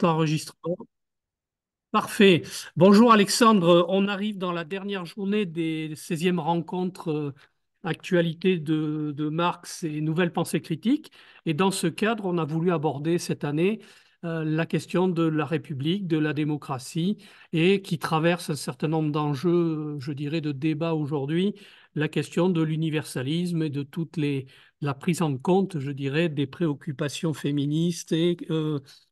Enregistrement. Parfait. Bonjour Alexandre, on arrive dans la dernière journée des 16e rencontres actualité de Marx et nouvelles pensées critiques. Et dans ce cadre, on a voulu aborder cette année la question de la République, de la démocratie, et qui traverse un certain nombre d'enjeux, je dirais, de débat aujourd'hui, la question de l'universalisme et de la prise en compte, je dirais, des préoccupations féministes et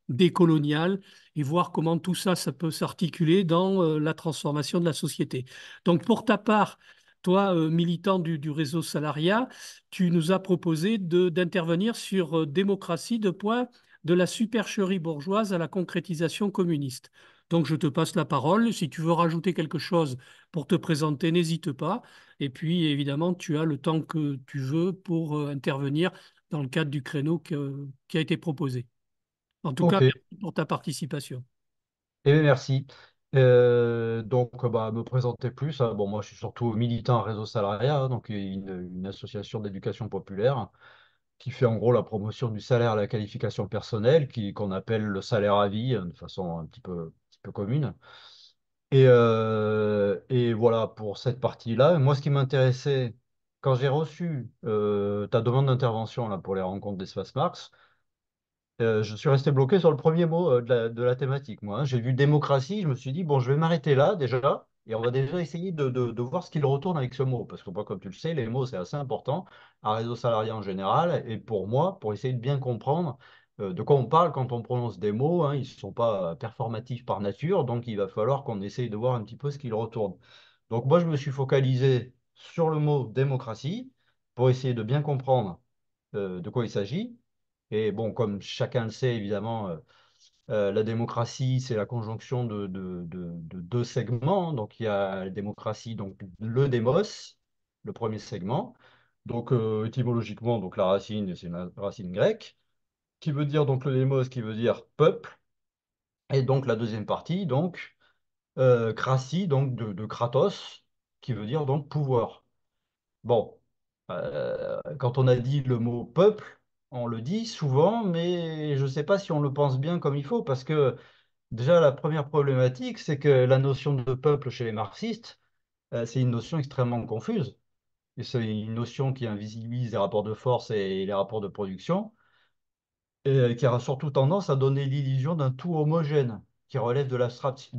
décoloniales et voir comment tout ça, ça peut s'articuler dans la transformation de la société. Donc, pour ta part, toi, militant du réseau salariat, tu nous as proposé d'intervenir sur démocratie de point de la supercherie bourgeoise à la concrétisation communiste. Donc, je te passe la parole. Si tu veux rajouter quelque chose pour te présenter, n'hésite pas. Et puis, évidemment, tu as le temps que tu veux pour intervenir dans le cadre du créneau qui a été proposé. En tout cas, Ok, merci pour ta participation. merci. Donc, me présenter plus, hein. Bon, moi, je suis surtout militant réseau salariat, hein, donc une association d'éducation populaire qui fait en gros la promotion du salaire à la qualification personnelle, qu'on appelle le salaire à vie, hein, de façon un petit peu commune. Et voilà pour cette partie-là. Moi, ce qui m'intéressait, quand j'ai reçu ta demande d'intervention là, pour les rencontres d'Espace Marx, je suis resté bloqué sur le premier mot de la thématique, moi, hein. J'ai vu démocratie, je me suis dit, bon, je vais m'arrêter là déjà, et on va déjà essayer de voir ce qu'il retourne avec ce mot. Parce que, moi, comme tu le sais, les mots, c'est assez important, à réseau salarié en général, et pour moi, pour essayer de bien comprendre de quoi on parle quand on prononce des mots, hein, ils ne sont pas performatifs par nature, donc il va falloir qu'on essaye de voir un petit peu ce qu'il retourne. Donc, moi, je me suis focalisé sur le mot démocratie pour essayer de bien comprendre de quoi il s'agit. Et bon, comme chacun le sait, évidemment, la démocratie, c'est la conjonction de deux segments. Donc, il y a la démocratie, donc le démos, le premier segment. Donc, étymologiquement, donc la racine, c'est une racine grecque, qui veut dire donc le démos, qui veut dire peuple. Et donc, la deuxième partie, donc, kratie, donc de kratos, qui veut dire donc pouvoir. Bon, quand on a dit le mot peuple, on le dit souvent, mais je ne sais pas si on le pense bien comme il faut, parce que déjà la première problématique, c'est que la notion de peuple chez les marxistes, c'est une notion extrêmement confuse. Et c'est une notion qui invisibilise les rapports de force et les rapports de production, et qui a surtout tendance à donner l'illusion d'un tout homogène, qui relève de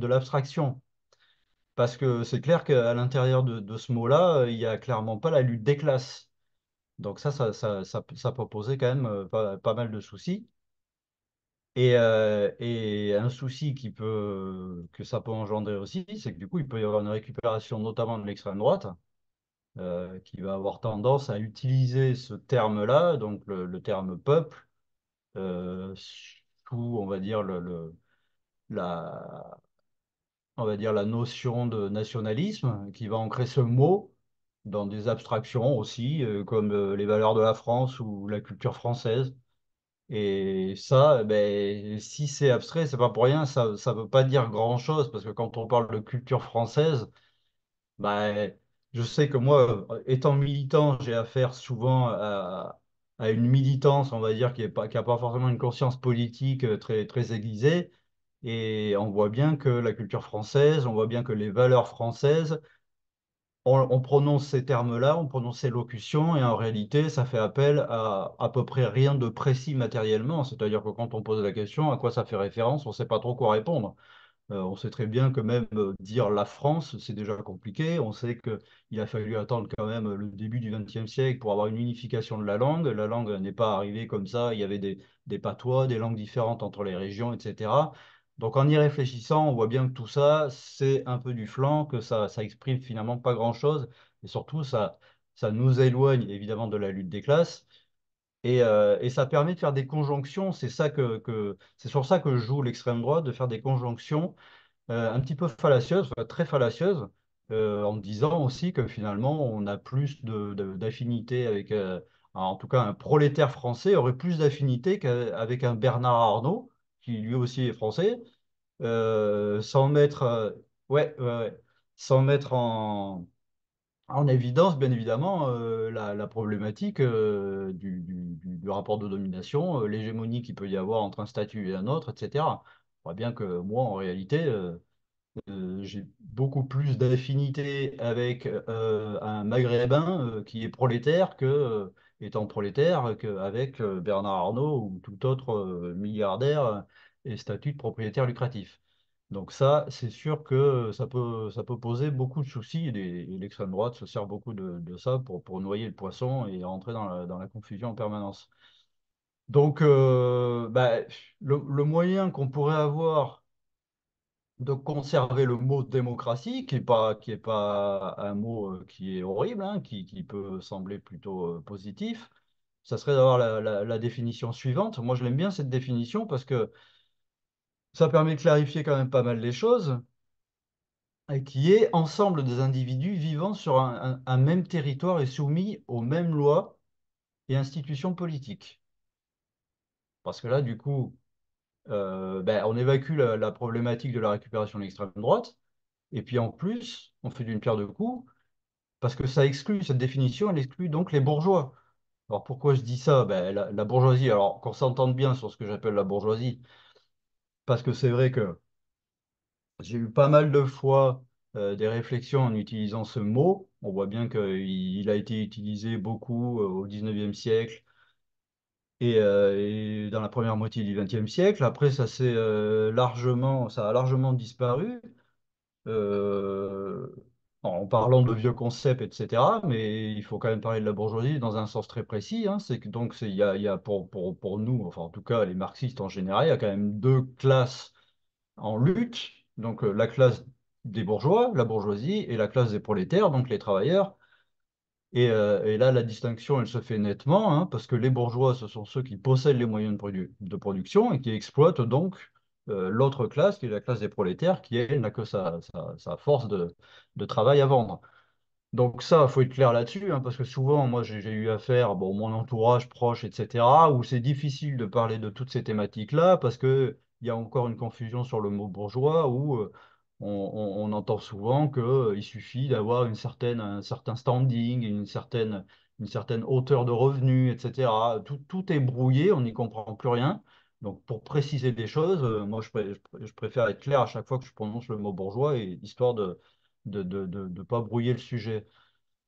l'abstraction. Parce que c'est clair qu'à l'intérieur de ce mot-là, il n'y a clairement pas la lutte des classes. Donc ça peut poser quand même pas mal de soucis. Et un souci que ça peut engendrer aussi, c'est que du coup, il peut y avoir une récupération notamment de l'extrême droite, qui va avoir tendance à utiliser ce terme-là, donc le terme peuple, sous, on va dire, la, on va dire, la notion de nationalisme, qui va ancrer ce mot dans des abstractions aussi, comme les valeurs de la France ou la culture française. Et ça, ben, si c'est abstrait, c'est pas pour rien, ça ne veut pas dire grand-chose, parce que quand on parle de culture française, ben, je sais que moi, étant militant, j'ai affaire souvent à une militance, on va dire, qui a pas forcément une conscience politique très aiguisée, et on voit bien que la culture française, on voit bien que les valeurs françaises, on prononce ces termes-là, on prononce ces locutions, et en réalité, ça fait appel à peu près rien de précis matériellement. C'est-à-dire que quand on pose la question à quoi ça fait référence, on ne sait pas trop quoi répondre. On sait très bien que même dire la France, c'est déjà compliqué. On sait qu'il a fallu attendre quand même le début du XXe siècle pour avoir une unification de la langue. La langue n'est pas arrivée comme ça. Il y avait des patois, des langues différentes entre les régions, etc. Donc en y réfléchissant, on voit bien que tout ça, c'est un peu du flanc, que ça exprime finalement pas grand-chose. Et surtout, ça nous éloigne évidemment de la lutte des classes. Et ça permet de faire des conjonctions. C'est sur ça que joue l'extrême droite, de faire des conjonctions un petit peu fallacieuse, enfin, très fallacieuse, en disant aussi que finalement, on a plus d'affinité avec, en tout cas, un prolétaire français aurait plus d'affinité qu'avec un Bernard Arnault, qui lui aussi est français, sans mettre, ouais, sans mettre en évidence, bien évidemment, la problématique du rapport de domination, l'hégémonie qu'il peut y avoir entre un statut et un autre, etc. voit bien que moi, en réalité, j'ai beaucoup plus d'affinité avec un Maghrébin qui est prolétaire que, étant prolétaire, qu'avec Bernard Arnault ou tout autre milliardaire et statut de propriétaire lucratif. Donc ça, c'est sûr que ça peut poser beaucoup de soucis et l'extrême droite se sert beaucoup de ça pour noyer le poisson et rentrer dans la confusion en permanence. Donc, bah, le moyen qu'on pourrait avoir de conserver le mot démocratie, qui est pas un mot qui est horrible, hein, qui peut sembler plutôt positif, ça serait d'avoir la définition suivante. Moi, je l'aime bien cette définition parce que ça permet de clarifier quand même pas mal les choses, et qui est ensemble des individus vivant sur un même territoire et soumis aux mêmes lois et institutions politiques. Parce que là, du coup, ben, on évacue la problématique de la récupération de l'extrême droite, et puis en plus, on fait d'une pierre deux coups parce que ça exclut, cette définition, elle exclut donc les bourgeois. Alors pourquoi je dis ça? Ben, la bourgeoisie, alors qu'on s'entende bien sur ce que j'appelle la bourgeoisie, parce que c'est vrai que j'ai eu pas mal de fois des réflexions en utilisant ce mot. On voit bien qu'il a été utilisé beaucoup au 19e siècle et dans la première moitié du 20e siècle. Après, ça a largement disparu. euh, en parlant de vieux concepts, etc. Mais il faut quand même parler de la bourgeoisie dans un sens très précis, hein. C'est que donc il y a pour nous, enfin en tout cas les marxistes en général, il y a quand même deux classes en lutte. Donc la classe des bourgeois, la bourgeoisie, et la classe des prolétaires, donc les travailleurs. Et là, la distinction, elle se fait nettement, hein, parce que les bourgeois, ce sont ceux qui possèdent les moyens de production et qui exploitent donc l'autre classe, qui est la classe des prolétaires, qui, elle, n'a que sa force de travail à vendre. Donc ça, il faut être clair là-dessus, hein, parce que souvent, moi, j'ai eu affaire, bon, mon entourage proche, etc., où c'est difficile de parler de toutes ces thématiques-là, parce que il y a encore une confusion sur le mot bourgeois, où on entend souvent qu'il suffit d'avoir un certain standing, une certaine hauteur de revenus, etc. Tout est brouillé, on n'y comprend plus rien. Donc pour préciser les choses, moi, je préfère être clair à chaque fois que je prononce le mot bourgeois, et, histoire de ne pas brouiller le sujet.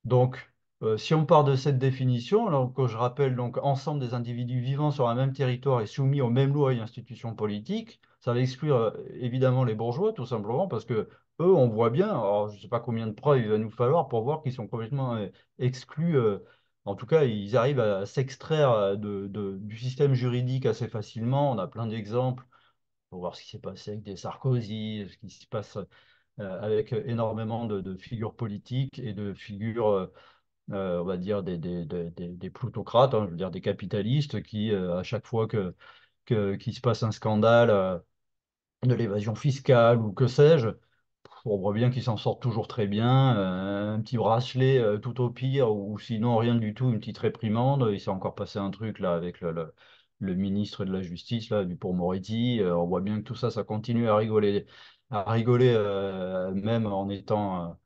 Donc, si on part de cette définition, alors que je rappelle donc ensemble des individus vivant sur un même territoire et soumis aux mêmes lois et institutions politiques, ça va exclure évidemment les bourgeois, tout simplement, parce que eux, on voit bien, alors je ne sais pas combien de preuves il va nous falloir pour voir qu'ils sont complètement exclus. En tout cas, ils arrivent à s'extraire du système juridique assez facilement. On a plein d'exemples. Pour voir ce qui s'est passé avec des Sarkozy, ce qui se passe avec énormément de figures politiques et de figures, on va dire, des plutocrates, hein, je veux dire des capitalistes qui, à chaque fois qu'il se passe un scandale de l'évasion fiscale ou que sais-je, on voit bien qu'ils s'en sortent toujours très bien. Un petit bracelet tout au pire, ou sinon rien du tout, une petite réprimande. Il s'est encore passé un truc là avec le ministre de la Justice, là, du pour Moretti. On voit bien que tout ça, ça continue à rigoler même en étant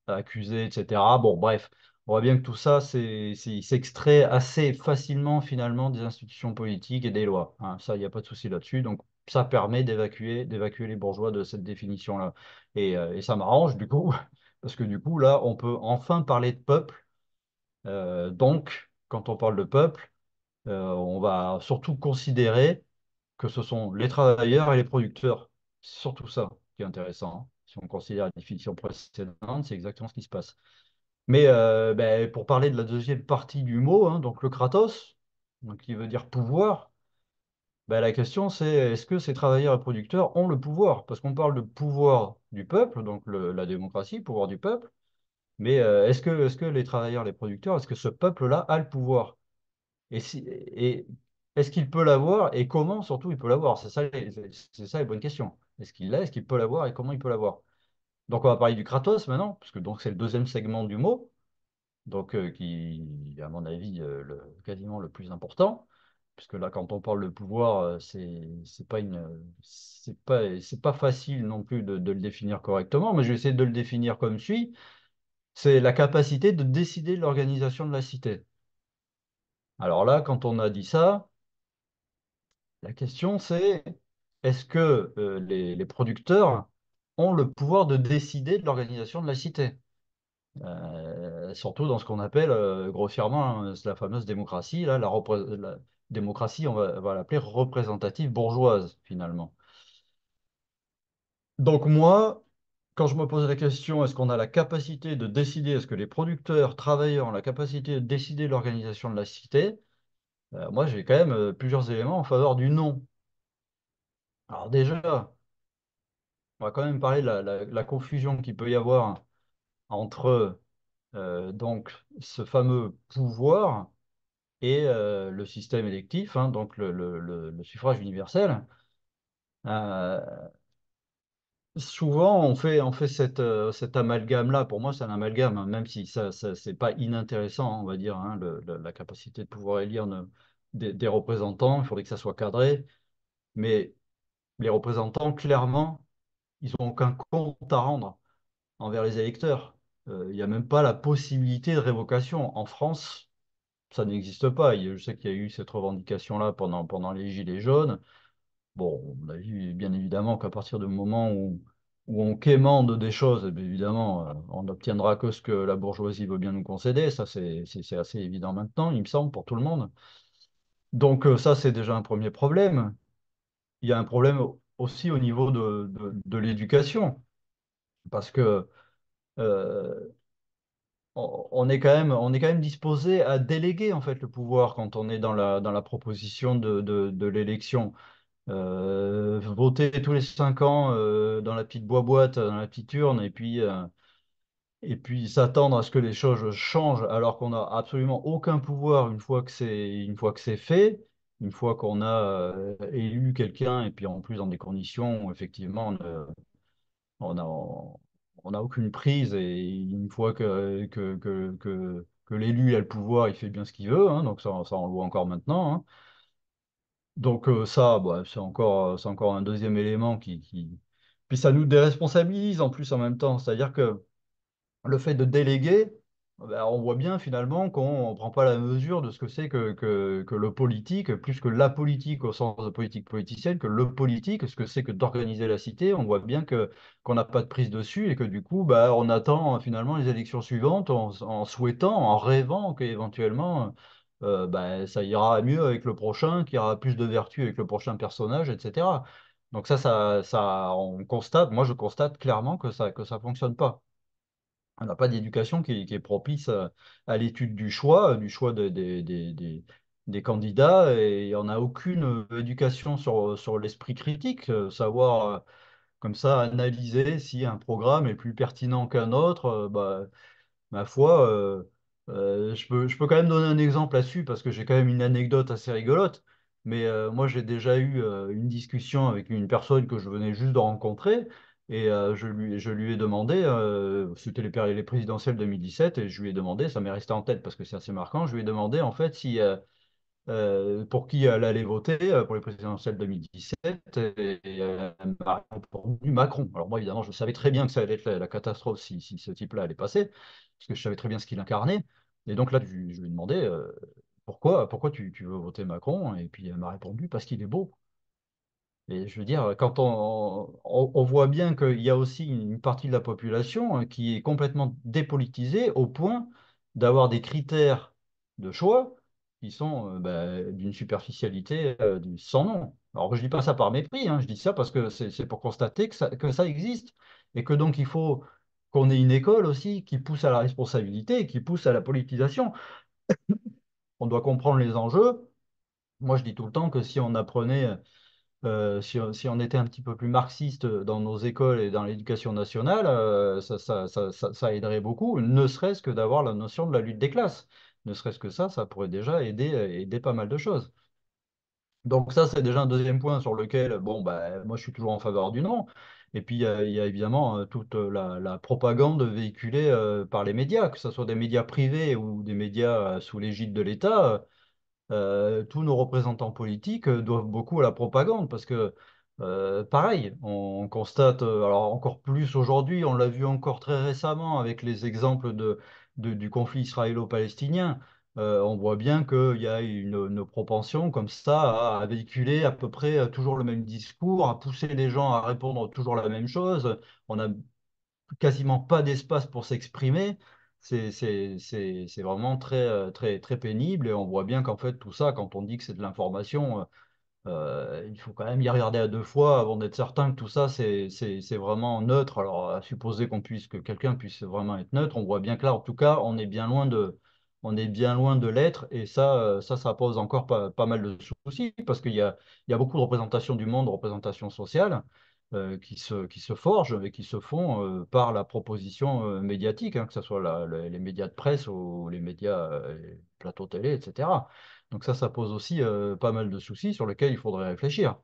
accusé, etc. Bon, bref, on voit bien que tout ça, il s'extrait assez facilement finalement des institutions politiques et des lois, hein. Ça, il n'y a pas de souci là-dessus. Donc, ça permet d'évacuer les bourgeois de cette définition-là. Et ça m'arrange du coup, parce que du coup, là, on peut enfin parler de peuple. Donc, quand on parle de peuple, on va surtout considérer que ce sont les travailleurs et les producteurs. C'est surtout ça qui est intéressant, hein. Si on considère la définition précédente, c'est exactement ce qui se passe. Mais ben, pour parler de la deuxième partie du mot, hein, donc le kratos, donc qui veut dire pouvoir, ben, la question c'est est-ce que ces travailleurs et producteurs ont le pouvoir? Parce qu'on parle de pouvoir du peuple, donc la démocratie, pouvoir du peuple, mais est-ce que les travailleurs, les producteurs, est-ce que ce peuple-là a le pouvoir? Et est-ce qu'il peut l'avoir et comment surtout il peut l'avoir? C'est ça les bonnes questions. Est-ce qu'il l'a, est-ce qu'il peut l'avoir et comment il peut l'avoir? Donc on va parler du kratos maintenant, parce que donc c'est le deuxième segment du mot, donc qui est à mon avis quasiment le plus important, puisque là quand on parle de pouvoir, c'est pas facile non plus de le définir correctement, mais je vais essayer de le définir comme suit. C'est la capacité de décider de l'organisation de la cité. Alors là, quand on a dit ça, La question, c'est est-ce que les producteurs ont le pouvoir de décider de l'organisation de la cité? Surtout dans ce qu'on appelle grossièrement hein, c'est la fameuse démocratie, là, la démocratie, on va l'appeler représentative bourgeoise, finalement. Donc moi, quand je me pose la question, est-ce qu'on a la capacité de décider, est-ce que les producteurs, travailleurs ont la capacité de décider de l'organisation de la cité? Moi, j'ai quand même plusieurs éléments en faveur du non. Alors déjà, on va quand même parler de la confusion qu'il peut y avoir entre donc ce fameux pouvoir et le système électif, hein, donc le suffrage universel. Euh, Souvent, on fait cet amalgame-là. Pour moi, c'est un amalgame, hein, même si c'est pas inintéressant, hein, on va dire, hein, la capacité de pouvoir élire des représentants. Il faudrait que ça soit cadré. Mais les représentants, clairement, ils n'ont aucun compte à rendre envers les électeurs. Il n'y a même pas la possibilité de révocation. En France, ça n'existe pas. Je sais qu'il y a eu cette revendication-là pendant les Gilets jaunes. Bon, on a vu bien évidemment qu'à partir du moment où on quémande des choses, eh bien évidemment, on n'obtiendra que ce que la bourgeoisie veut bien nous concéder. Ça, c'est assez évident maintenant, il me semble, pour tout le monde. Donc ça, c'est déjà un premier problème. Il y a un problème aussi au niveau de l'éducation, parce que euh, on est quand même disposé à déléguer en fait le pouvoir quand on est dans la proposition de l'élection. Voter tous les 5 ans dans la petite boîte, dans la petite urne, et puis s'attendre à ce que les choses changent alors qu'on n'a absolument aucun pouvoir une fois que c'est fait, une fois qu'on a élu quelqu'un, et puis en plus dans des conditions où effectivement on a, on n'a aucune prise, et une fois que l'élu a le pouvoir, il fait bien ce qu'il veut, hein, donc ça on le voit encore maintenant, hein. Donc ça, bah, c'est encore un deuxième élément Puis ça nous déresponsabilise en plus en même temps. C'est-à-dire que le fait de déléguer, ben, on voit bien finalement qu'on ne prend pas la mesure de ce que c'est que le politique, plus que la politique au sens de politique politicienne, que le politique, ce que c'est que d'organiser la cité. On voit bien qu'on n'a pas de prise dessus, et que du coup, bah, on attend finalement les élections suivantes en souhaitant, en rêvant qu'éventuellement bah, ça ira mieux avec le prochain, qu'il y aura plus de vertu avec le prochain personnage, etc. Donc on constate, moi je constate clairement que ça fonctionne pas. On n'a pas d'éducation qui est propice à l'étude du choix des candidats, et on n'a aucune éducation sur l'esprit critique, savoir comme ça analyser si un programme est plus pertinent qu'un autre. Bah, ma foi, je peux quand même donner un exemple là-dessus parce que j'ai quand même une anecdote assez rigolote. Mais moi, j'ai déjà eu une discussion avec une personne que je venais juste de rencontrer, et je lui ai demandé, c'était les présidentielles 2017, et je lui ai demandé, ça m'est resté en tête parce que c'est assez marquant, je lui ai demandé en fait si pour qui elle allait voter pour les présidentielles 2017, et elle m'a répondu Macron. Alors moi, évidemment, je savais très bien que ça allait être la catastrophe si ce type-là allait passer, parce que je savais très bien ce qu'il incarnait. Et donc là, je lui ai demandé pourquoi tu veux voter Macron? Et puis elle m'a répondu parce qu'il est beau. Et je veux dire, quand on voit bien qu'il y a aussi une partie de la population qui est complètement dépolitisée au point d'avoir des critères de choix qui sont bah, d'une superficialité sans nom. Alors je dis pas ça par mépris, hein, je dis ça parce que c'est pour constater que ça existe, et que donc il faut qu'on ait une école aussi qui pousse à la responsabilité, qui pousse à la politisation. On doit comprendre les enjeux. Moi je dis tout le temps que si on apprenait si on était un petit peu plus marxiste dans nos écoles et dans l'éducation nationale, ça aiderait beaucoup, ne serait-ce que d'avoir la notion de la lutte des classes. Ne serait-ce que ça pourrait déjà aider pas mal de choses. Donc ça, c'est déjà un deuxième point sur lequel, bon, bah, moi, je suis toujours en faveur du non. Et puis, il y a évidemment toute la propagande véhiculée par les médias, que ce soit des médias privés ou des médias sous l'égide de l'État. Tous nos représentants politiques doivent beaucoup à la propagande, parce que, pareil, on constate, alors encore plus aujourd'hui, on l'a vu encore très récemment avec les exemples du conflit israélo-palestinien. On voit bien qu'il y a une propension comme ça à véhiculer à peu près toujours le même discours, à pousser les gens à répondre toujours la même chose. On n'a quasiment pas d'espace pour s'exprimer. C'est vraiment très pénible et on voit bien qu'en fait tout ça, quand on dit que c'est de l'information, il faut quand même y regarder à deux fois avant d'être certain que tout ça, c'est vraiment neutre. Alors, à supposer que quelqu'un puisse vraiment être neutre, on voit bien que là, en tout cas, on est bien loin de l'être. Et ça, ça pose encore pas mal de soucis parce il y a beaucoup de représentations du monde, de représentations sociales, qui se forgent et qui se font par la proposition médiatique, hein, que ce soit les médias de presse ou les médias, les plateaux télé, etc. Donc ça pose aussi pas mal de soucis sur lesquels il faudrait réfléchir.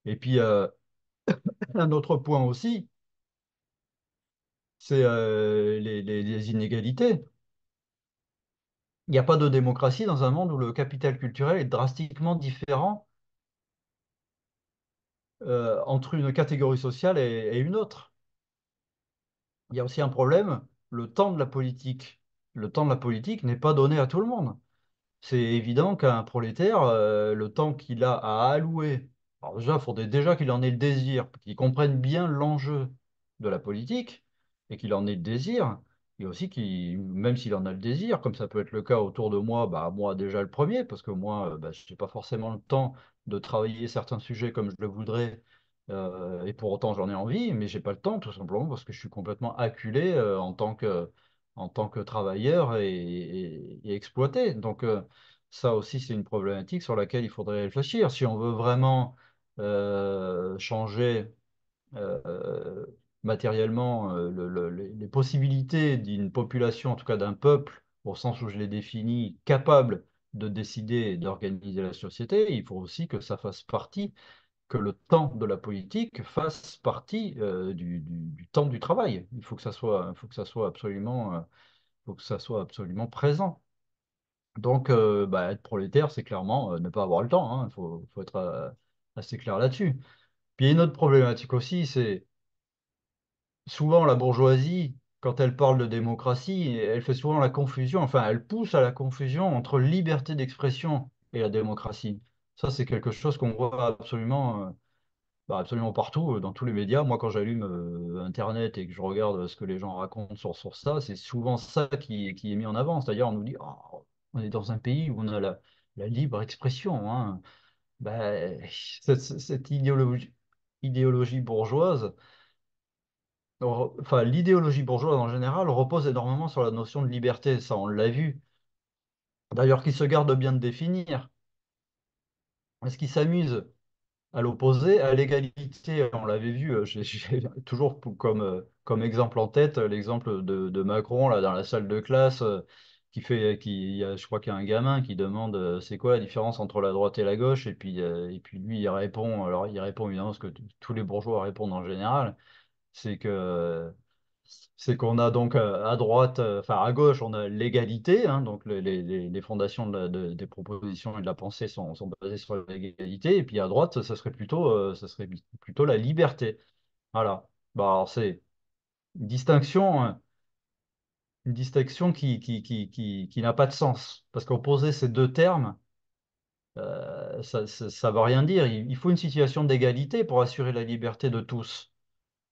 Et puis, un autre point aussi, c'est les inégalités. Il n'y a pas de démocratie dans un monde où le capital culturel est drastiquement différent entre une catégorie sociale et une autre. Il y a aussi un problème, le temps de la politique. Le temps de la politique n'est pas donné à tout le monde. C'est évident qu'un prolétaire, le temps qu'il a à allouer, alors déjà, il faudrait déjà qu'il en ait le désir, qu'il comprenne bien l'enjeu de la politique et qu'il en ait le désir, et aussi qu'il, même s'il en a le désir, comme ça peut être le cas autour de moi, bah, moi déjà le premier, parce que moi, bah, je n'ai pas forcément le temps de travailler certains sujets comme je le voudrais, et pour autant j'en ai envie, mais j'ai pas le temps tout simplement parce que je suis complètement acculé en tant que travailleur et exploité. Donc, ça aussi, c'est une problématique sur laquelle il faudrait réfléchir. Si on veut vraiment changer euh, matériellement les possibilités d'une population, en tout cas d'un peuple, au sens où je l'ai défini, capable de décider et d'organiser la société, il faut aussi que ça fasse partie, que le temps de la politique fasse partie du temps du travail. Il faut que ça soit absolument, faut que ça soit absolument présent. Donc, bah, être prolétaire, c'est clairement ne pas avoir le temps, hein. Faut être assez clair là-dessus. Puis il y a une autre problématique aussi, c'est souvent la bourgeoisie, quand elle parle de démocratie, elle fait souvent la confusion, enfin, elle pousse à la confusion entre liberté d'expression et la démocratie. Ça, c'est quelque chose qu'on voit absolument, bah, absolument partout, dans tous les médias. Moi, quand j'allume Internet et que je regarde ce que les gens racontent sur ça, c'est souvent ça qui est mis en avant. C'est-à-dire, on nous dit, oh, on est dans un pays où on a la libre expression, hein. Ben, cette idéologie bourgeoise, enfin, l'idéologie bourgeoise en général repose énormément sur la notion de liberté. Ça, on l'a vu. D'ailleurs, qui se garde bien de définir. Est-ce qu'ils s'amusent à l'opposé, à l'égalité, on l'avait vu, j'ai toujours comme exemple en tête l'exemple de Macron là, dans la salle de classe je crois qu'il y a un gamin qui demande c'est quoi la différence entre la droite et la gauche et puis lui il répond, alors il répond évidemment ce que tous les bourgeois répondent en général, c'est que c'est qu'on a donc à droite, enfin à gauche, on a l'égalité, hein, donc les fondations des propositions et de la pensée sont basées sur l'égalité, et puis à droite, ça serait plutôt la liberté. Voilà. Bah, alors c'est une distinction, hein, une distinction qui n'a pas de sens, parce qu'opposer ces deux termes, ça veut rien dire. Il faut une situation d'égalité pour assurer la liberté de tous.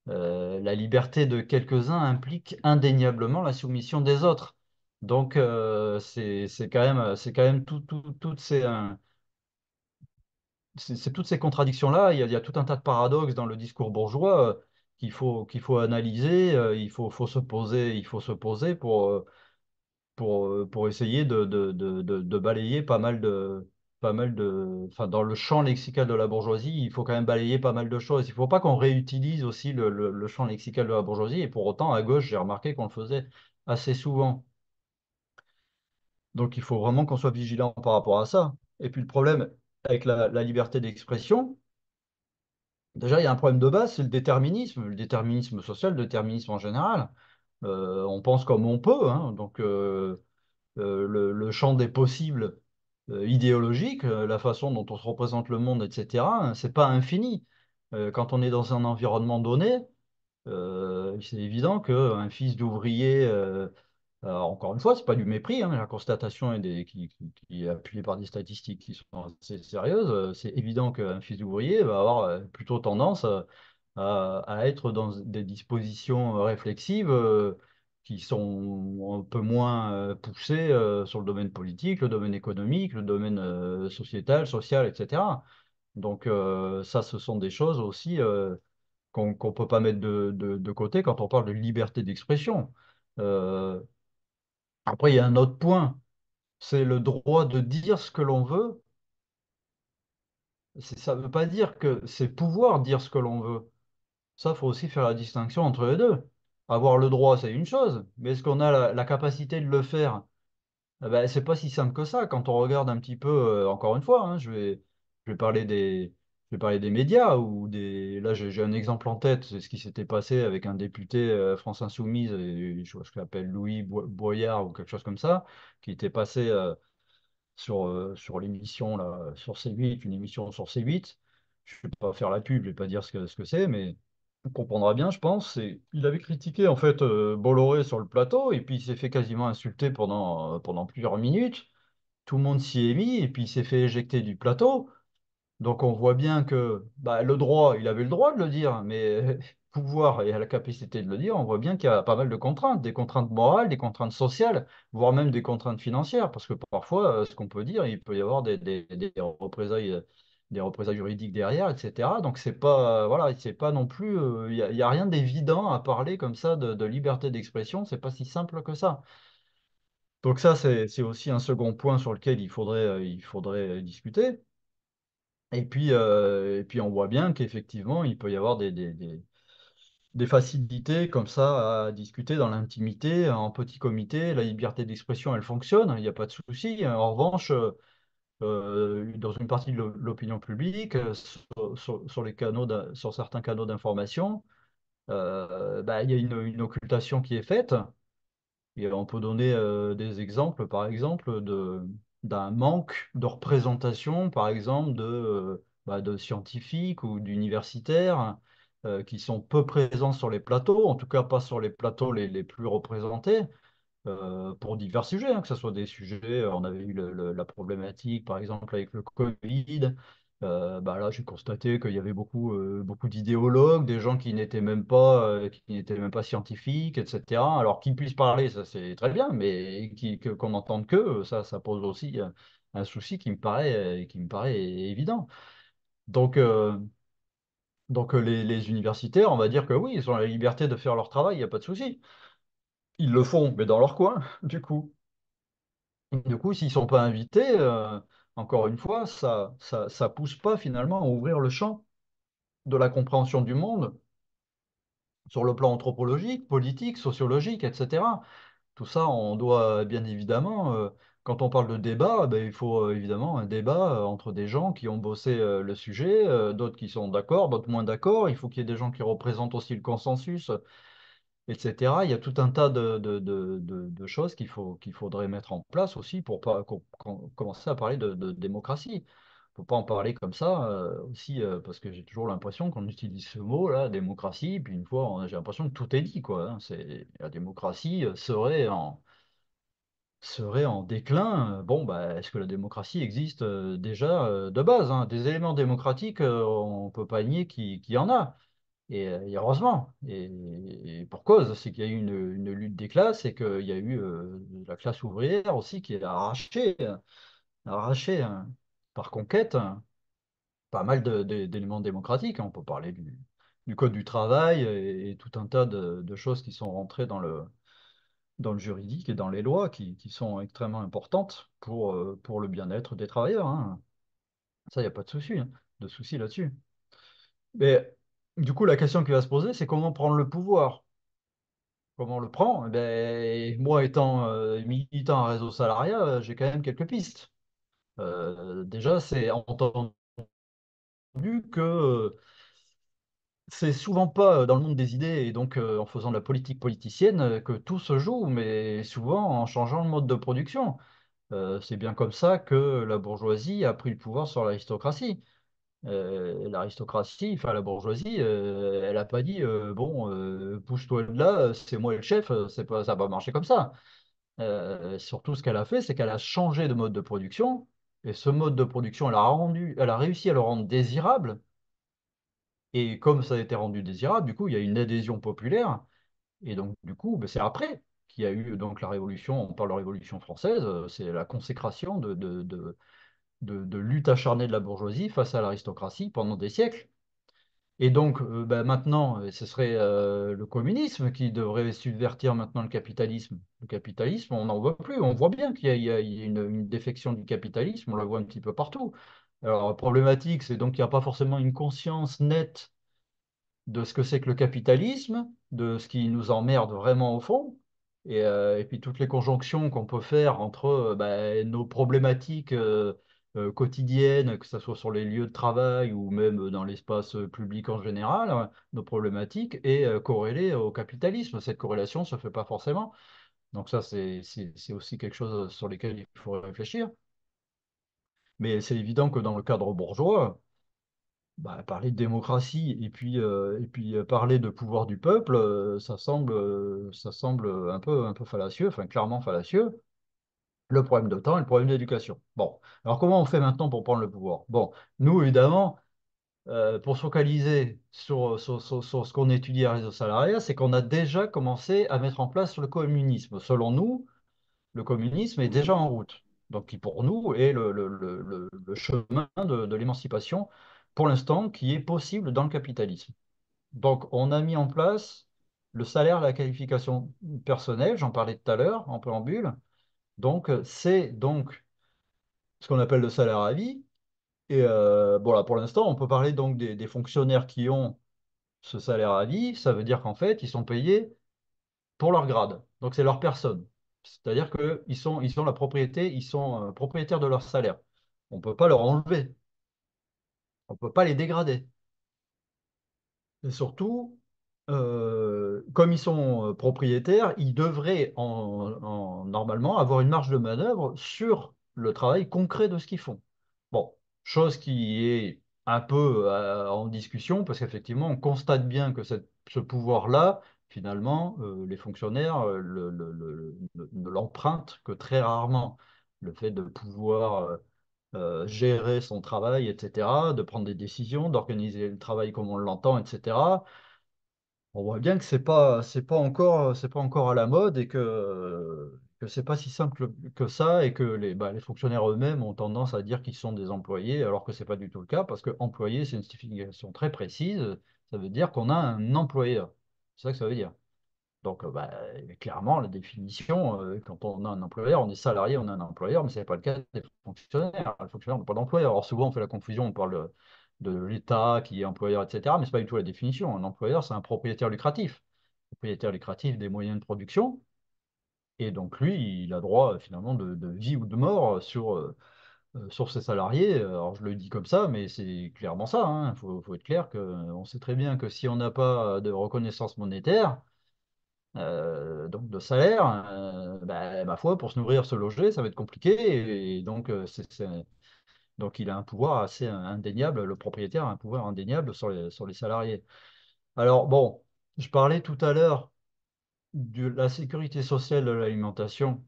La liberté de quelques-uns implique indéniablement la soumission des autres. Donc, c'est quand même c'est toutes ces contradictions-là. Il y a tout un tas de paradoxes dans le discours bourgeois qu'il faut analyser. Il faut se poser pour essayer de balayer pas mal de, enfin, dans le champ lexical de la bourgeoisie, il faut quand même balayer pas mal de choses. Il ne faut pas qu'on réutilise aussi le champ lexical de la bourgeoisie, et pour autant, à gauche, j'ai remarqué qu'on le faisait assez souvent. Donc, il faut vraiment qu'on soit vigilant par rapport à ça. Et puis, le problème avec la liberté d'expression, déjà, il y a un problème de base, c'est le déterminisme social, le déterminisme en général. On pense comme on peut, hein, donc le champ des possibles idéologiques, la façon dont on se représente le monde, etc., hein, c'est pas infini. Quand on est dans un environnement donné, c'est évident qu'un fils d'ouvrier Encore une fois, c'est pas du mépris, hein, la constatation qui est appuyée par des statistiques qui sont assez sérieuses. C'est évident qu'un fils d'ouvrier va avoir plutôt tendance à être dans des dispositions réflexives qui sont un peu moins poussées sur le domaine politique, le domaine économique, le domaine sociétal, social, etc. Donc ça, ce sont des choses aussi qu'on peut pas mettre de côté quand on parle de liberté d'expression. Euh, Après, il y a un autre point, c'est le droit de dire ce que l'on veut. Ça ne veut pas dire que c'est pouvoir dire ce que l'on veut. Ça, il faut aussi faire la distinction entre les deux. Avoir le droit, c'est une chose, mais est-ce qu'on a la capacité de le faire? Eh ben, c'est pas si simple que ça. Quand on regarde un petit peu, encore une fois, hein, je vais parler des médias ou des. Là, j'ai un exemple en tête, c'est ce qui s'était passé avec un député France Insoumise, et je crois qu'il s'appelle Louis Boyard ou quelque chose comme ça, qui était passé sur l'émission là, sur C8, une émission sur C8. Je ne vais pas faire la pub, je ne vais pas dire ce que c'est, mais on comprendra bien, je pense. Il avait critiqué en fait Bolloré sur le plateau, et puis il s'est fait quasiment insulter pendant plusieurs minutes. Tout le monde s'y est mis, et puis il s'est fait éjecter du plateau. Donc on voit bien que bah, le droit, il avait le droit de le dire, mais pouvoir et la capacité de le dire, on voit bien qu'il y a pas mal de contraintes, des contraintes morales, des contraintes sociales, voire même des contraintes financières, parce que parfois, ce qu'on peut dire, il peut y avoir des représailles juridiques derrière, etc. Donc c'est pas, voilà, c'est pas non plus, il y a rien d'évident à parler comme ça de liberté d'expression, c'est pas si simple que ça. Donc ça, c'est aussi un second point sur lequel il faudrait discuter. Et puis on voit bien qu'effectivement, il peut y avoir des facilités comme ça à discuter dans l'intimité, en petit comité. La liberté d'expression, elle fonctionne, il n'y a pas de souci. En revanche, dans une partie de l'opinion publique, sur les canaux sur certains canaux d'information, bah, il y a une occultation qui est faite. Et on peut donner des exemples, par exemple, d'un manque de représentation, par exemple, de scientifiques ou d'universitaires qui sont peu présents sur les plateaux, en tout cas pas sur les plateaux les plus représentés pour divers sujets, hein, que ce soit des sujets, on avait eu la problématique par exemple avec le Covid. Bah là, j'ai constaté qu'il y avait beaucoup d'idéologues, des gens qui n'étaient même pas scientifiques, etc. Alors qu'ils puissent parler, ça c'est très bien, mais qu'on n'entende que, ça pose aussi un souci qui me paraît évident. Donc, les universitaires, on va dire que oui, ils ont la liberté de faire leur travail, il n'y a pas de souci. Ils le font, mais dans leur coin, du coup. Du coup, s'ils ne sont pas invités, encore une fois, ça pousse pas finalement à ouvrir le champ de la compréhension du monde sur le plan anthropologique, politique, sociologique, etc. Tout ça, on doit bien évidemment, quand on parle de débat, ben, il faut évidemment un débat entre des gens qui ont bossé le sujet, d'autres qui sont d'accord, d'autres moins d'accord. Il faut qu'il y ait des gens qui représentent aussi le consensus, etc. Il y a tout un tas de choses qu'il faudrait mettre en place aussi pour pas, commencer à parler de démocratie. Il ne faut pas en parler comme ça aussi, parce que j'ai toujours l'impression qu'on utilise ce mot-là, démocratie, puis une fois, j'ai l'impression que tout est dit, quoi, hein. La démocratie serait en déclin. Bon, bah, est-ce que la démocratie existe déjà de base, hein? Des éléments démocratiques, on ne peut pas nier qu'il y en a. Et heureusement, et pour cause, c'est qu'il y a eu une lutte des classes et qu'il y a eu la classe ouvrière aussi qui a arraché par conquête pas mal d'éléments démocratiques. On peut parler du code du travail et tout un tas de choses qui sont rentrées dans le juridique et dans les lois qui sont extrêmement importantes pour le bien-être des travailleurs, hein. Ça, il n'y a pas de souci, hein, de souci là-dessus. Mais du coup, la question qui va se poser, c'est comment prendre le pouvoir? Comment on le prend? Eh ben, moi, étant militant à réseau salariat, j'ai quand même quelques pistes. Déjà, c'est entendu que c'est souvent pas dans le monde des idées et donc en faisant de la politique politicienne que tout se joue, mais souvent en changeant le mode de production. C'est bien comme ça que la bourgeoisie a pris le pouvoir sur l'aristocratie. L'aristocratie, enfin la bourgeoisie, elle n'a pas dit bon, pousse-toi de là, c'est moi le chef, c'est pas, ça va pas marcher comme ça. Surtout, ce qu'elle a fait, c'est qu'elle a changé de mode de production. Et ce mode de production, elle a réussi à le rendre désirable. Et comme ça a été rendu désirable, du coup, il y a une adhésion populaire. Et donc, du coup, ben, c'est après qu'il y a eu donc la Révolution, on parle de Révolution française, c'est la consécration de lutte acharnée de la bourgeoisie face à l'aristocratie pendant des siècles. Et donc, ben, maintenant, ce serait le communisme qui devrait subvertir maintenant le capitalisme. Le capitalisme, on n'en voit plus. On voit bien qu'il y a une défection du capitalisme, on le voit un petit peu partout. Alors, la problématique, c'est donc qu'il n'y a pas forcément une conscience nette de ce que c'est que le capitalisme, de ce qui nous emmerde vraiment au fond, et puis toutes les conjonctions qu'on peut faire entre bah, nos problématiques quotidiennes, que ce soit sur les lieux de travail ou même dans l'espace public en général, hein, nos problématiques, et corrélées au capitalisme. Cette corrélation ne se fait pas forcément. Donc ça, c'est aussi quelque chose sur lequel il faut réfléchir. Mais c'est évident que dans le cadre bourgeois, bah, parler de démocratie et puis parler de pouvoir du peuple, ça semble un peu fallacieux, enfin clairement fallacieux. Le problème de temps et le problème d'éducation. Bon, alors comment on fait maintenant pour prendre le pouvoir? Bon, nous, évidemment, pour se focaliser sur ce qu'on étudie à Réseau Salariat, c'est qu'on a déjà commencé à mettre en place le communisme. Selon nous, le communisme est déjà en route. Donc, qui pour nous est le chemin de l'émancipation, pour l'instant, qui est possible dans le capitalisme. Donc, on a mis en place le salaire, la qualification personnelle, j'en parlais tout à l'heure en préambule. Donc, c'est donc ce qu'on appelle le salaire à vie. Et bon, là, pour l'instant, on peut parler donc des fonctionnaires qui ont ce salaire à vie. Ça veut dire qu'en fait, ils sont payés pour leur grade. Donc, c'est leur personne. C'est-à-dire ils sont la propriété, ils sont propriétaires de leur salaire. On ne peut pas leur enlever, on ne peut pas les dégrader. Et surtout, comme ils sont propriétaires, ils devraient normalement avoir une marge de manœuvre sur le travail concret de ce qu'ils font. Bon, chose qui est un peu en discussion, parce qu'effectivement, on constate bien que ce pouvoir-là, finalement, les fonctionnaires ne l'empruntent que très rarement. Le fait de pouvoir gérer son travail, etc., de prendre des décisions, d'organiser le travail comme on l'entend, etc. On voit bien que c'est pas encore à la mode et que c'est pas si simple que ça et que les fonctionnaires eux-mêmes ont tendance à dire qu'ils sont des employés alors que c'est pas du tout le cas parce que employé, c'est une signification très précise. Ça veut dire qu'on a un employeur. C'est ça que ça veut dire. Donc, bah, clairement, la définition, quand on a un employeur, on est salarié, on a un employeur, mais ce n'est pas le cas des fonctionnaires. Les fonctionnaires n'ont pas d'employeur. Alors, souvent, on fait la confusion, on parle de l'État qui est employeur, etc., mais ce n'est pas du tout la définition. Un employeur, c'est un propriétaire lucratif. Propriétaire lucratif des moyens de production. Et donc, lui, il a droit, finalement, de vie ou de mort sur ses salariés. Alors, je le dis comme ça, mais c'est clairement ça, hein. Faut être clair qu'on sait très bien que si on n'a pas de reconnaissance monétaire, donc de salaire, bah, ma foi, pour se nourrir, se loger, ça va être compliqué. Et donc, donc il a un pouvoir assez indéniable, le propriétaire a un pouvoir indéniable sur les salariés. Alors, bon, je parlais tout à l'heure de la sécurité sociale de l'alimentation.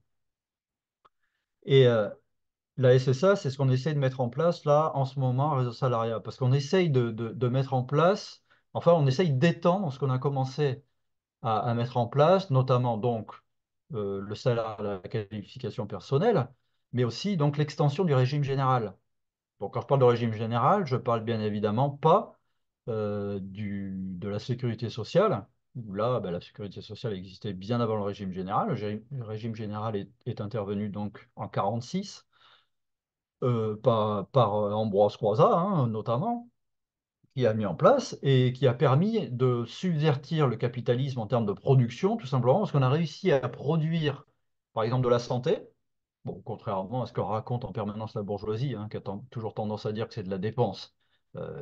Et la SSA, c'est ce qu'on essaie de mettre en place là en ce moment, réseau salariat. Parce qu'on essaye de mettre en place, enfin, on essaye d'étendre ce qu'on a commencé à mettre en place, notamment donc le salaire, la qualification personnelle, mais aussi donc l'extension du régime général. Donc quand je parle de régime général, je parle bien évidemment pas de la sécurité sociale, où là, ben, la sécurité sociale existait bien avant le régime général. Le régime général est intervenu donc en 46 par Ambroise Croizat, hein, notamment qui a mis en place et qui a permis de subvertir le capitalisme en termes de production, tout simplement parce qu'on a réussi à produire, par exemple, de la santé. Bon, contrairement à ce que raconte en permanence la bourgeoisie, hein, qui a toujours tendance à dire que c'est de la dépense.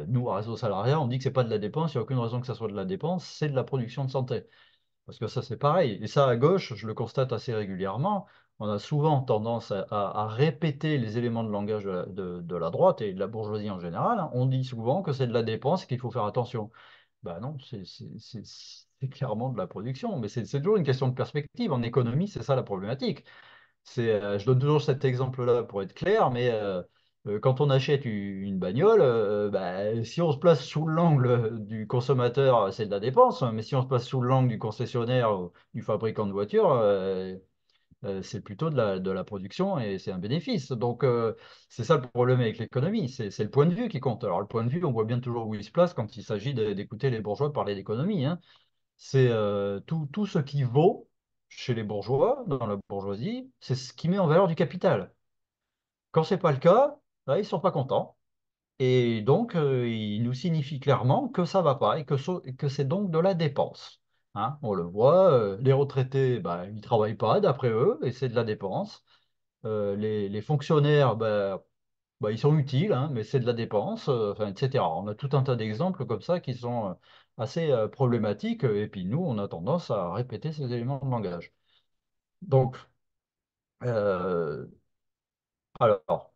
Nous, à Réseau Salariat, on dit que c'est pas de la dépense, il n'y a aucune raison que ça soit de la dépense, c'est de la production de santé. Parce que ça, c'est pareil. Et ça, à gauche, je le constate assez régulièrement. On a souvent tendance à répéter les éléments de langage de la droite et de la bourgeoisie en général, hein. On dit souvent que c'est de la dépense et qu'il faut faire attention. Bah non, c'est clairement de la production, mais c'est toujours une question de perspective. En économie, c'est ça la problématique. Je donne toujours cet exemple-là pour être clair, mais quand on achète une bagnole, bah, si on se place sous l'angle du consommateur, c'est de la dépense, mais si on se place sous l'angle du concessionnaire ou du fabricant de voitures, c'est plutôt de la production et c'est un bénéfice. Donc, c'est ça le problème avec l'économie, c'est le point de vue qui compte. Alors, le point de vue, on voit bien toujours où il se place quand il s'agit d'écouter les bourgeois parler d'économie, hein. C'est tout ce qui vaut chez les bourgeois, dans la bourgeoisie, c'est ce qui met en valeur du capital. Quand c'est pas le cas, là, ils sont pas contents. Et donc, il nous signifie clairement que ça va pas et que c'est donc de la dépense. Hein, on le voit, les retraités, bah, ils travaillent pas d'après eux et c'est de la dépense. Les fonctionnaires, bah, ils sont utiles, hein, mais c'est de la dépense, enfin, etc. On a tout un tas d'exemples comme ça qui sont assez problématiques et puis nous, on a tendance à répéter ces éléments de langage. Donc, euh, alors,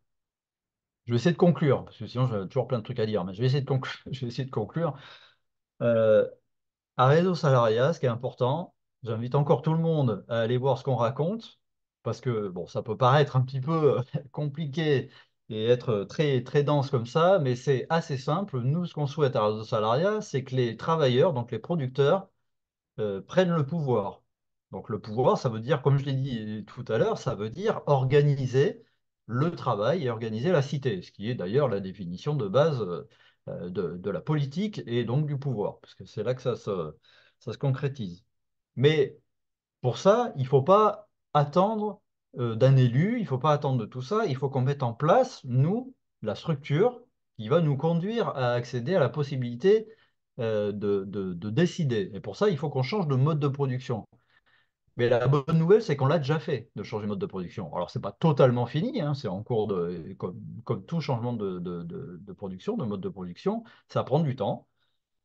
je vais essayer de conclure, parce que sinon j'ai toujours plein de trucs à dire, mais je vais essayer de conclure. Je vais essayer de conclure. Euh, À Réseau Salariat, ce qui est important, j'invite encore tout le monde à aller voir ce qu'on raconte, parce que bon, ça peut paraître un petit peu compliqué et être très, très dense comme ça, mais c'est assez simple. Nous, ce qu'on souhaite à Réseau Salariat, c'est que les travailleurs, donc les producteurs, prennent le pouvoir. Donc le pouvoir, ça veut dire, comme je l'ai dit tout à l'heure, ça veut dire organiser le travail et organiser la cité, ce qui est d'ailleurs la définition de base de la politique et donc du pouvoir, parce que c'est là que ça se concrétise. Mais pour ça, il ne faut pas attendre d'un élu, il ne faut pas attendre de tout ça, il faut qu'on mette en place, nous, la structure qui va nous conduire à accéder à la possibilité de décider. Et pour ça, il faut qu'on change de mode de production. Mais la bonne nouvelle, c'est qu'on l'a déjà fait, de changer de mode de production. Alors, ce n'est pas totalement fini, hein, c'est en cours comme tout changement de production, de mode de production, ça prend du temps.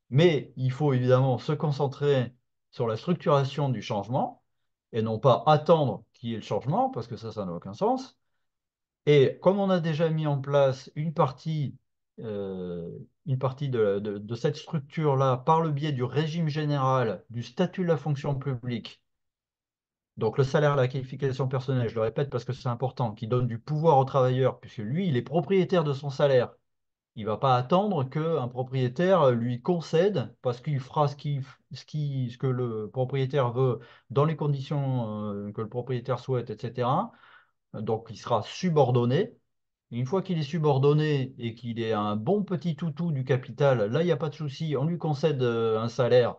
Mais il faut évidemment se concentrer sur la structuration du changement et non pas attendre qu'il y ait le changement, parce que ça n'a aucun sens. Et comme on a déjà mis en place euh, une partie de cette structure-là par le biais du régime général, du statut de la fonction publique, donc le salaire, la qualification personnelle, je le répète parce que c'est important, qui donne du pouvoir au travailleur, puisque lui, il est propriétaire de son salaire. Il ne va pas attendre qu'un propriétaire lui concède parce qu'il fera ce que le propriétaire veut dans les conditions que le propriétaire souhaite, etc. Donc il sera subordonné. Une fois qu'il est subordonné et qu'il est un bon petit toutou du capital, là, il n'y a pas de souci, on lui concède un salaire,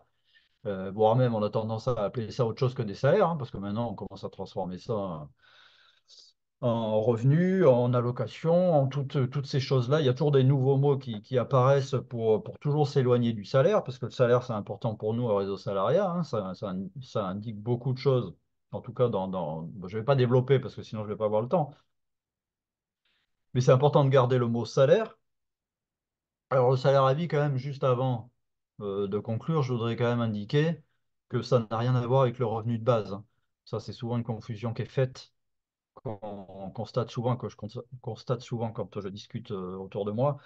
voire même on a tendance à appeler ça autre chose que des salaires, hein, parce que maintenant on commence à transformer ça en revenus, en allocation, en toutes ces choses-là. Il y a toujours des nouveaux mots qui apparaissent pour toujours s'éloigner du salaire, parce que le salaire, c'est important pour nous au réseau salariat, hein. Ça indique beaucoup de choses. En tout cas, bon, je ne vais pas développer parce que sinon je ne vais pas avoir le temps. Mais c'est important de garder le mot salaire. Alors, le salaire à vie, quand même, juste avant de conclure, je voudrais quand même indiquer que ça n'a rien à voir avec le revenu de base, hein. Ça, c'est souvent une confusion qui est faite qu'on constate souvent, que je constate souvent quand je discute autour de moi.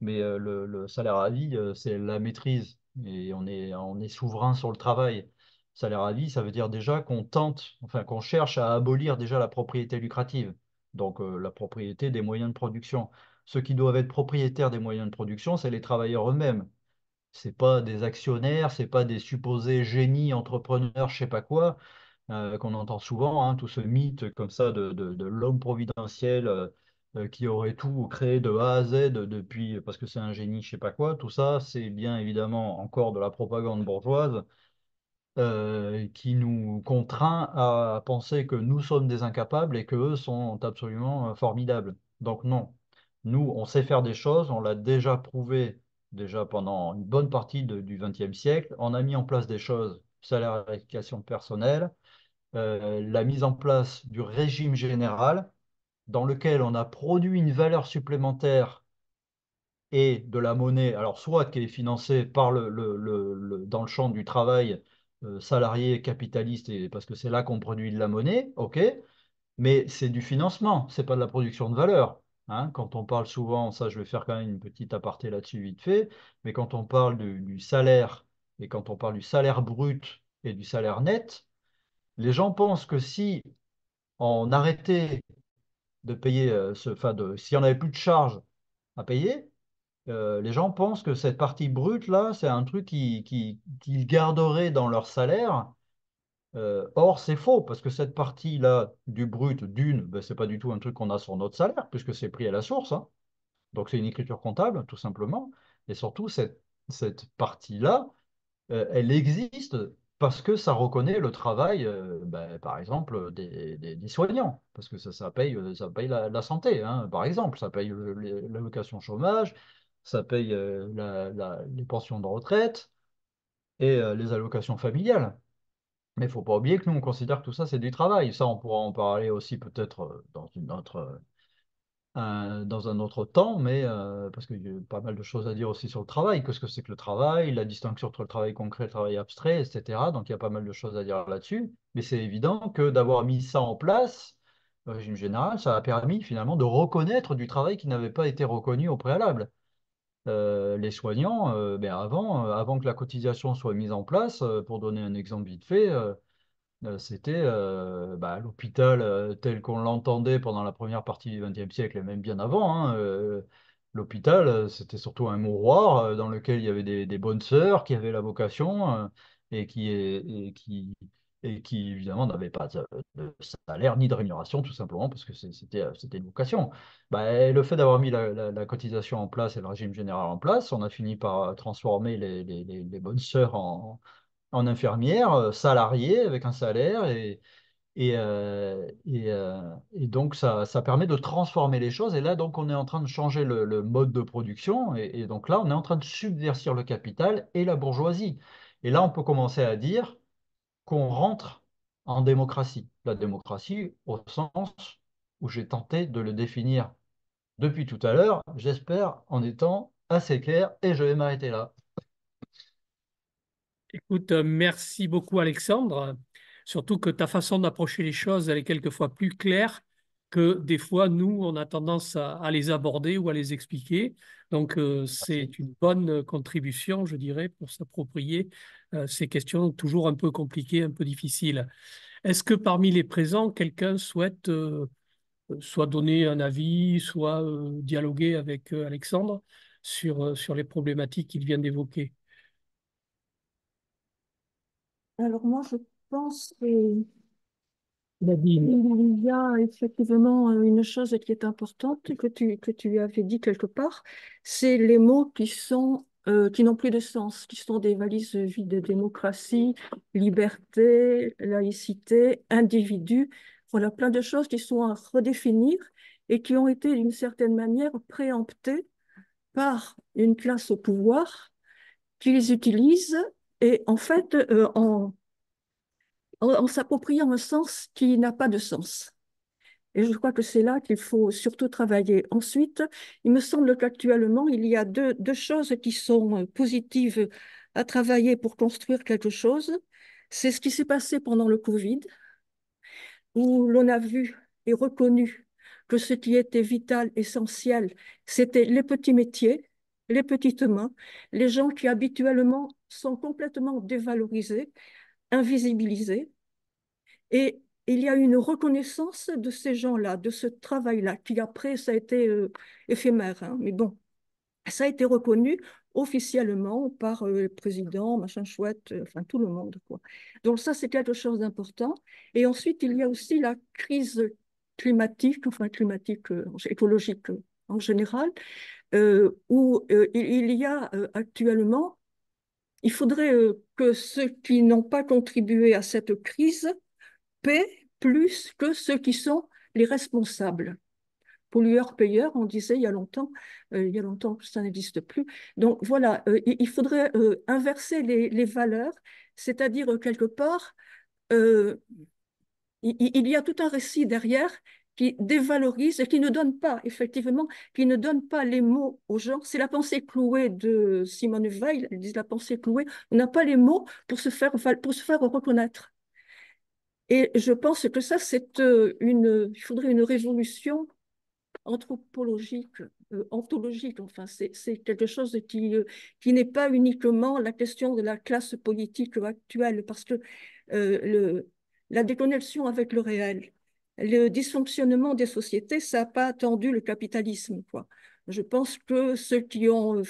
Mais le salaire à vie, c'est la maîtrise et on est souverain sur le travail. Salaire à vie, ça veut dire déjà qu'on tente, enfin qu'on cherche à abolir déjà la propriété lucrative, donc la propriété des moyens de production. Ceux qui doivent être propriétaires des moyens de production, c'est les travailleurs eux-mêmes. C'est pas des actionnaires, c'est pas des supposés génies entrepreneurs, je sais pas quoi, qu'on entend souvent, hein, tout ce mythe comme ça de l'homme providentiel qui aurait tout créé de A à Z depuis, parce que c'est un génie, je sais pas quoi. Tout ça, c'est bien évidemment encore de la propagande bourgeoise qui nous contraint à penser que nous sommes des incapables et qu'eux sont absolument formidables. Donc non, nous, on sait faire des choses, on l'a déjà prouvé déjà pendant une bonne partie du XXe siècle. On a mis en place des choses, salarification personnelle, la mise en place du régime général, dans lequel on a produit une valeur supplémentaire et de la monnaie, alors soit qui est financée par dans le champ du travail salarié capitaliste, et, parce que c'est là qu'on produit de la monnaie, ok, mais c'est du financement, c'est pas de la production de valeur. Hein. Quand on parle souvent, ça je vais faire quand même une petite aparté là-dessus vite fait, mais quand on parle du salaire et quand on parle du salaire brut et du salaire net, les gens pensent que si on arrêtait de payer si on n'avait plus de charges à payer, les gens pensent que cette partie brute là, c'est un truc qu'ils garderaient dans leur salaire. Or, c'est faux, parce que cette partie-là du brut, ben, c'est pas du tout un truc qu'on a sur notre salaire, puisque c'est pris à la source, hein. Donc, c'est une écriture comptable, tout simplement. Et surtout, cette partie-là, elle existe parce que ça reconnaît le travail, ben, par exemple, des soignants, parce que ça paye la santé, hein, par exemple, ça paye l'allocation chômage, ça paye les pensions de retraite et les allocations familiales. Mais il ne faut pas oublier que nous, on considère que tout ça, c'est du travail. Ça, on pourra en parler aussi peut-être dans un autre temps, mais parce qu'il y a pas mal de choses à dire aussi sur le travail. Qu'est-ce que c'est que le travail, la distinction entre le travail concret et le travail abstrait, etc. Donc, il y a pas mal de choses à dire là-dessus. Mais c'est évident que d'avoir mis ça en place, le régime général, ça a permis finalement de reconnaître du travail qui n'avait pas été reconnu au préalable. Les soignants, ben avant que la cotisation soit mise en place, pour donner un exemple vite fait, c'était bah, l'hôpital tel qu'on l'entendait pendant la première partie du XXe siècle et même bien avant, hein. L'hôpital, c'était surtout un mouroir dans lequel il y avait des bonnes sœurs qui avaient la vocation et qui évidemment n'avaient pas de salaire ni de rémunération, tout simplement parce que c'était une vocation. Bah, et le fait d'avoir mis la cotisation en place et le régime général en place, on a fini par transformer les bonnes sœurs en infirmière, salariée avec un salaire et donc ça permet de transformer les choses. Et là, donc, on est en train de changer le mode de production et donc là, on est en train de subvertir le capital et la bourgeoisie. Et là, on peut commencer à dire qu'on rentre en démocratie. La démocratie au sens où j'ai tenté de le définir depuis tout à l'heure, j'espère en étant assez clair et je vais m'arrêter là. Écoute, merci beaucoup Alexandre. Surtout que ta façon d'approcher les choses, elle est quelquefois plus claire que des fois, nous, on a tendance à les aborder ou à les expliquer. Donc, Merci. c'est une bonne contribution, je dirais, pour s'approprier ces questions toujours un peu compliquées, un peu difficiles. Est-ce que parmi les présents, quelqu'un souhaite soit donner un avis, soit dialoguer avec Alexandre sur les problématiques qu'il vient d'évoquer? Alors moi, je pense qu'il Nadine. y a effectivement une chose qui est importante et que tu avais dit quelque part, c'est les mots qui n'ont plus de sens, qui sont des valises vides: démocratie, liberté, laïcité, individu. Voilà, plein de choses qui sont à redéfinir et qui ont été d'une certaine manière préemptées par une classe au pouvoir qui les utilise et en fait en s'appropriant un sens qui n'a pas de sens. Et je crois que c'est là qu'il faut surtout travailler. Ensuite, il me semble qu'actuellement, il y a deux choses qui sont positives à travailler pour construire quelque chose. C'est ce qui s'est passé pendant le Covid, où l'on a vu et reconnu que ce qui était vital, essentiel, c'était les petits métiers, les petites mains, les gens qui habituellement sont complètement dévalorisés, invisibilisés. Et il y a une reconnaissance de ces gens-là, de ce travail-là, qui après, ça a été éphémère, hein, mais bon, ça a été reconnu officiellement par le président, machin chouette, enfin tout le monde, quoi. Donc ça, c'est quelque chose d'important. Et ensuite, il y a aussi la crise climatique, enfin climatique, écologique en général, où il y a actuellement, il faudrait que ceux qui n'ont pas contribué à cette crise paient plus que ceux qui sont les responsables. Pollueur-payeur, on disait il y a longtemps que ça n'existe plus. Donc voilà, il faudrait inverser les valeurs, c'est-à-dire quelque part, euh, il y a tout un récit derrière qui dévalorise et qui ne donne pas, effectivement, qui ne donne pas les mots aux gens. C'est la pensée clouée de Simone Weil, elle dit la pensée clouée, on n'a pas les mots pour se faire reconnaître. Et je pense que ça, il faudrait une révolution anthropologique ontologique. Enfin, c'est quelque chose qui n'est pas uniquement la question de la classe politique actuelle, parce que la déconnexion avec le réel, le dysfonctionnement des sociétés, ça n'a pas attendu le capitalisme, quoi. Je pense que ceux qui ont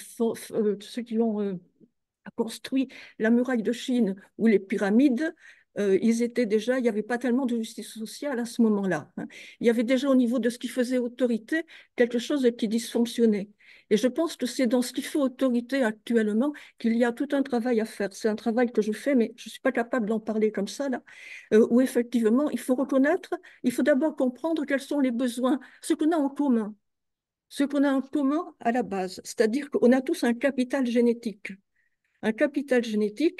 construit la muraille de Chine ou les pyramides, ils étaient déjà, il n'y avait pas tellement de justice sociale à ce moment-là, hein. Il y avait déjà au niveau de ce qui faisait autorité quelque chose qui dysfonctionnait. Et je pense que c'est dans ce qui fait autorité actuellement qu'il y a tout un travail à faire. C'est un travail que je fais, mais je ne suis pas capable d'en parler comme ça, là, où effectivement, il faut reconnaître, il faut d'abord comprendre quels sont les besoins, ce qu'on a en commun. Ce qu'on a en commun à la base, c'est-à-dire qu'on a tous un capital génétique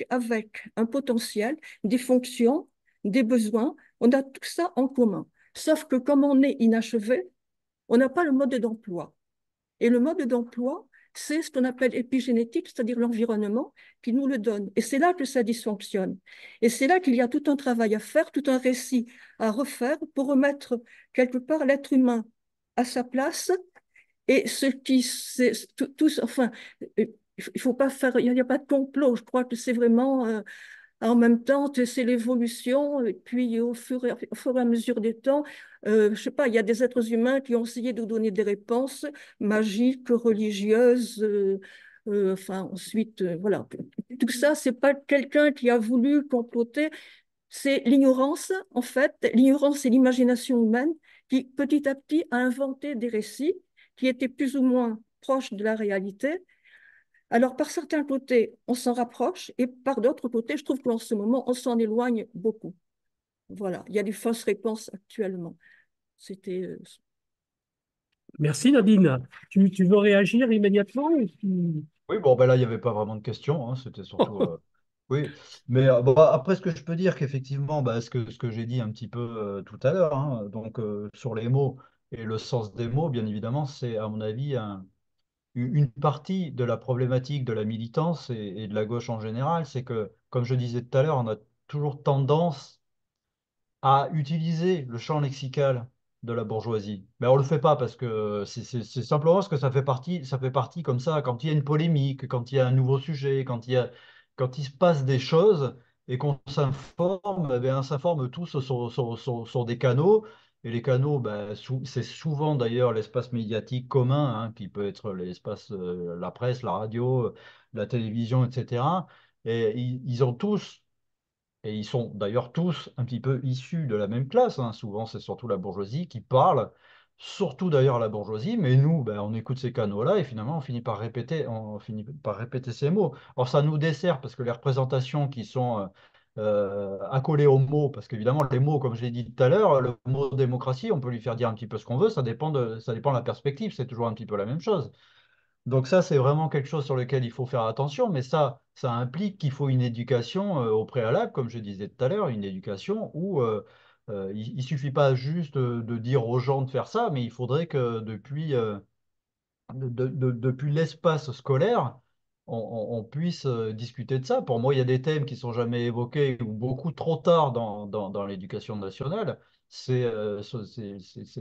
avec un potentiel, des fonctions, des besoins. On a tout ça en commun. Sauf que comme on est inachevé, on n'a pas le mode d'emploi. Et le mode d'emploi, c'est ce qu'on appelle épigénétique, c'est-à-dire l'environnement qui nous le donne. Et c'est là que ça dysfonctionne. Et c'est là qu'il y a tout un travail à faire, tout un récit à refaire pour remettre quelque part l'être humain à sa place. Et ce qui, c'est, enfin, il faut pas faire, il n'y a pas de complot. Je crois que c'est vraiment, en même temps, c'est l'évolution. Et puis, au fur et à mesure des temps, je sais pas, il y a des êtres humains qui ont essayé de donner des réponses magiques, religieuses. Enfin, ensuite, voilà. Tout ça, c'est pas quelqu'un qui a voulu comploter. C'est l'ignorance, en fait, l'ignorance et l'imagination humaine qui, petit à petit, a inventé des récits qui étaient plus ou moins proches de la réalité. Alors, par certains côtés, on s'en rapproche, et par d'autres côtés, je trouve qu'en ce moment, on s'en éloigne beaucoup. Voilà, il y a des fausses réponses actuellement. C'était Merci Nadine. Tu veux réagir immédiatement ou Oui, bon, ben là, il n'y avait pas vraiment de questions, hein, c'était surtout. Oui, mais bon, après, ce que je peux dire qu'effectivement, bah, ce que j'ai dit un petit peu tout à l'heure, hein, donc sur les mots et le sens des mots, bien évidemment, c'est à mon avis une partie de la problématique de la militance et de la gauche en général, c'est que, comme je disais tout à l'heure, on a toujours tendance à utiliser le champ lexical de la bourgeoisie. Mais on ne le fait pas parce que c'est simplement parce que ça fait partie comme ça, quand il y a une polémique, quand il y a un nouveau sujet, quand il se passe des choses et qu'on s'informe, eh bien, on s'informe tous sur des canaux. Et les canaux, ben, c'est souvent d'ailleurs l'espace médiatique commun, hein, qui peut être l'espace, la presse, la radio, la télévision, etc. Et ils ont tous et ils sont d'ailleurs tous un petit peu issus de la même classe, hein. Souvent, c'est surtout la bourgeoisie qui parle, surtout d'ailleurs la bourgeoisie, mais nous, ben, on écoute ces canaux-là et finalement, on finit par répéter ces mots. Alors, ça nous dessert parce que les représentations qui sont accolées aux mots, parce qu'évidemment, les mots, comme je l'ai dit tout à l'heure, le mot démocratie, on peut lui faire dire un petit peu ce qu'on veut, ça dépend de la perspective, c'est toujours un petit peu la même chose. Donc ça, c'est vraiment quelque chose sur lequel il faut faire attention, mais ça implique qu'il faut une éducation au préalable, comme je disais tout à l'heure, une éducation où il ne suffit pas juste de dire aux gens de faire ça, mais il faudrait que depuis l'espace scolaire, on puisse discuter de ça. Pour moi, il y a des thèmes qui sont jamais évoqués ou beaucoup trop tard dans l'éducation nationale. C'est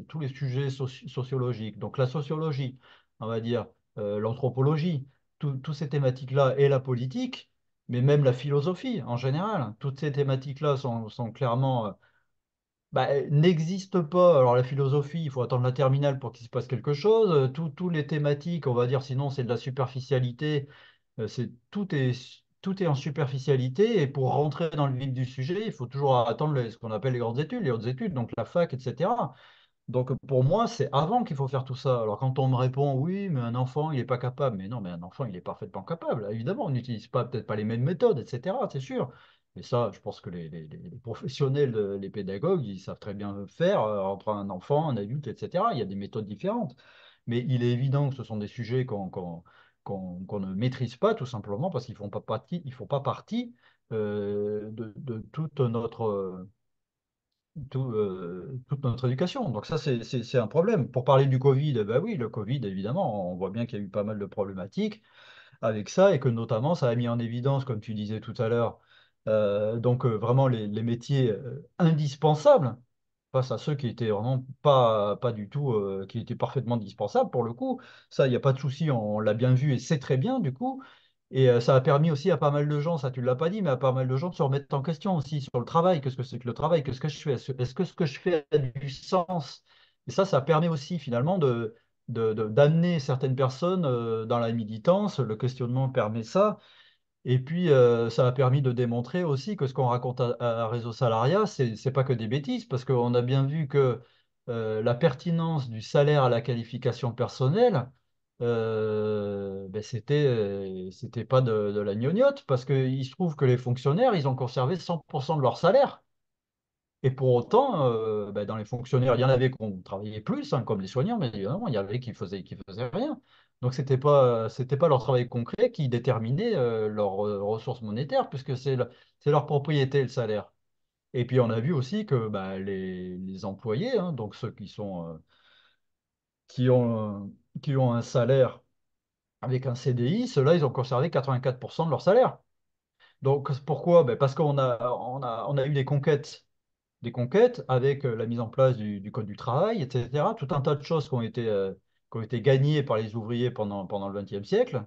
tous les sujets sociologiques. Donc la sociologie, on va dire, l'anthropologie, toutes ces thématiques-là et la politique, mais même la philosophie en général. Toutes ces thématiques-là sont clairement bah, n'existe pas. Alors la philosophie, il faut attendre la terminale pour qu'il se passe quelque chose. Tous les thématiques, on va dire, sinon c'est de la superficialité. Tout est en superficialité. Et pour rentrer dans le vif du sujet, il faut toujours attendre ce qu'on appelle les grandes études, les hautes études, donc la fac, etc. Donc pour moi, c'est avant qu'il faut faire tout ça. Alors quand on me répond oui, mais un enfant, il n'est pas capable. Mais non, mais un enfant, il est parfaitement capable. Évidemment, on n'utilise pas peut-être pas les mêmes méthodes, etc. C'est sûr. Mais ça, je pense que les professionnels, les pédagogues, ils savent très bien le faire entre un enfant, un adulte, etc. Il y a des méthodes différentes. Mais il est évident que ce sont des sujets qu'on ne maîtrise pas, tout simplement parce qu'ils font pas partie de toute notre éducation. Donc ça, c'est un problème. Pour parler du Covid, eh ben oui, le Covid, évidemment, on voit bien qu'il y a eu pas mal de problématiques avec ça et que notamment, ça a mis en évidence, comme tu disais tout à l'heure, donc vraiment les métiers indispensables face à ceux qui étaient vraiment pas du tout, qui étaient parfaitement dispensables pour le coup. Ça, il n'y a pas de souci, on l'a bien vu et c'est très bien du coup. Et ça a permis aussi à pas mal de gens, ça tu ne l'as pas dit, mais à pas mal de gens de se remettre en question aussi sur le travail. Qu'est-ce que c'est que le travail? Qu'est-ce que je fais? Est-ce que ce que je fais a du sens? Et ça permet aussi finalement d'amener certaines personnes dans la militance. Le questionnement permet ça. Et puis, ça a permis de démontrer aussi que ce qu'on raconte à Réseau Salariat, c'est pas que des bêtises, parce qu'on a bien vu que la pertinence du salaire à la qualification personnelle, ben, c'était pas de la gnognotte, parce qu'il se trouve que les fonctionnaires, ils ont conservé 100% de leur salaire. Et pour autant, ben, dans les fonctionnaires, il y en avait qui ont travaillé plus, hein, comme les soignants, mais évidemment, il y avait qui faisaient rien. Donc, c'était pas leur travail concret qui déterminait leurs ressources monétaires, puisque c'est leur propriété, le salaire. Et puis, on a vu aussi que ben, les employés, hein, donc ceux qui ont un salaire avec un CDI, ceux-là, ils ont conservé 84% de leur salaire. Donc, pourquoi? Ben, parce qu'on a eu des conquêtes avec la mise en place du Code du travail, etc. Tout un tas de choses qui ont été gagnées par les ouvriers pendant le XXe siècle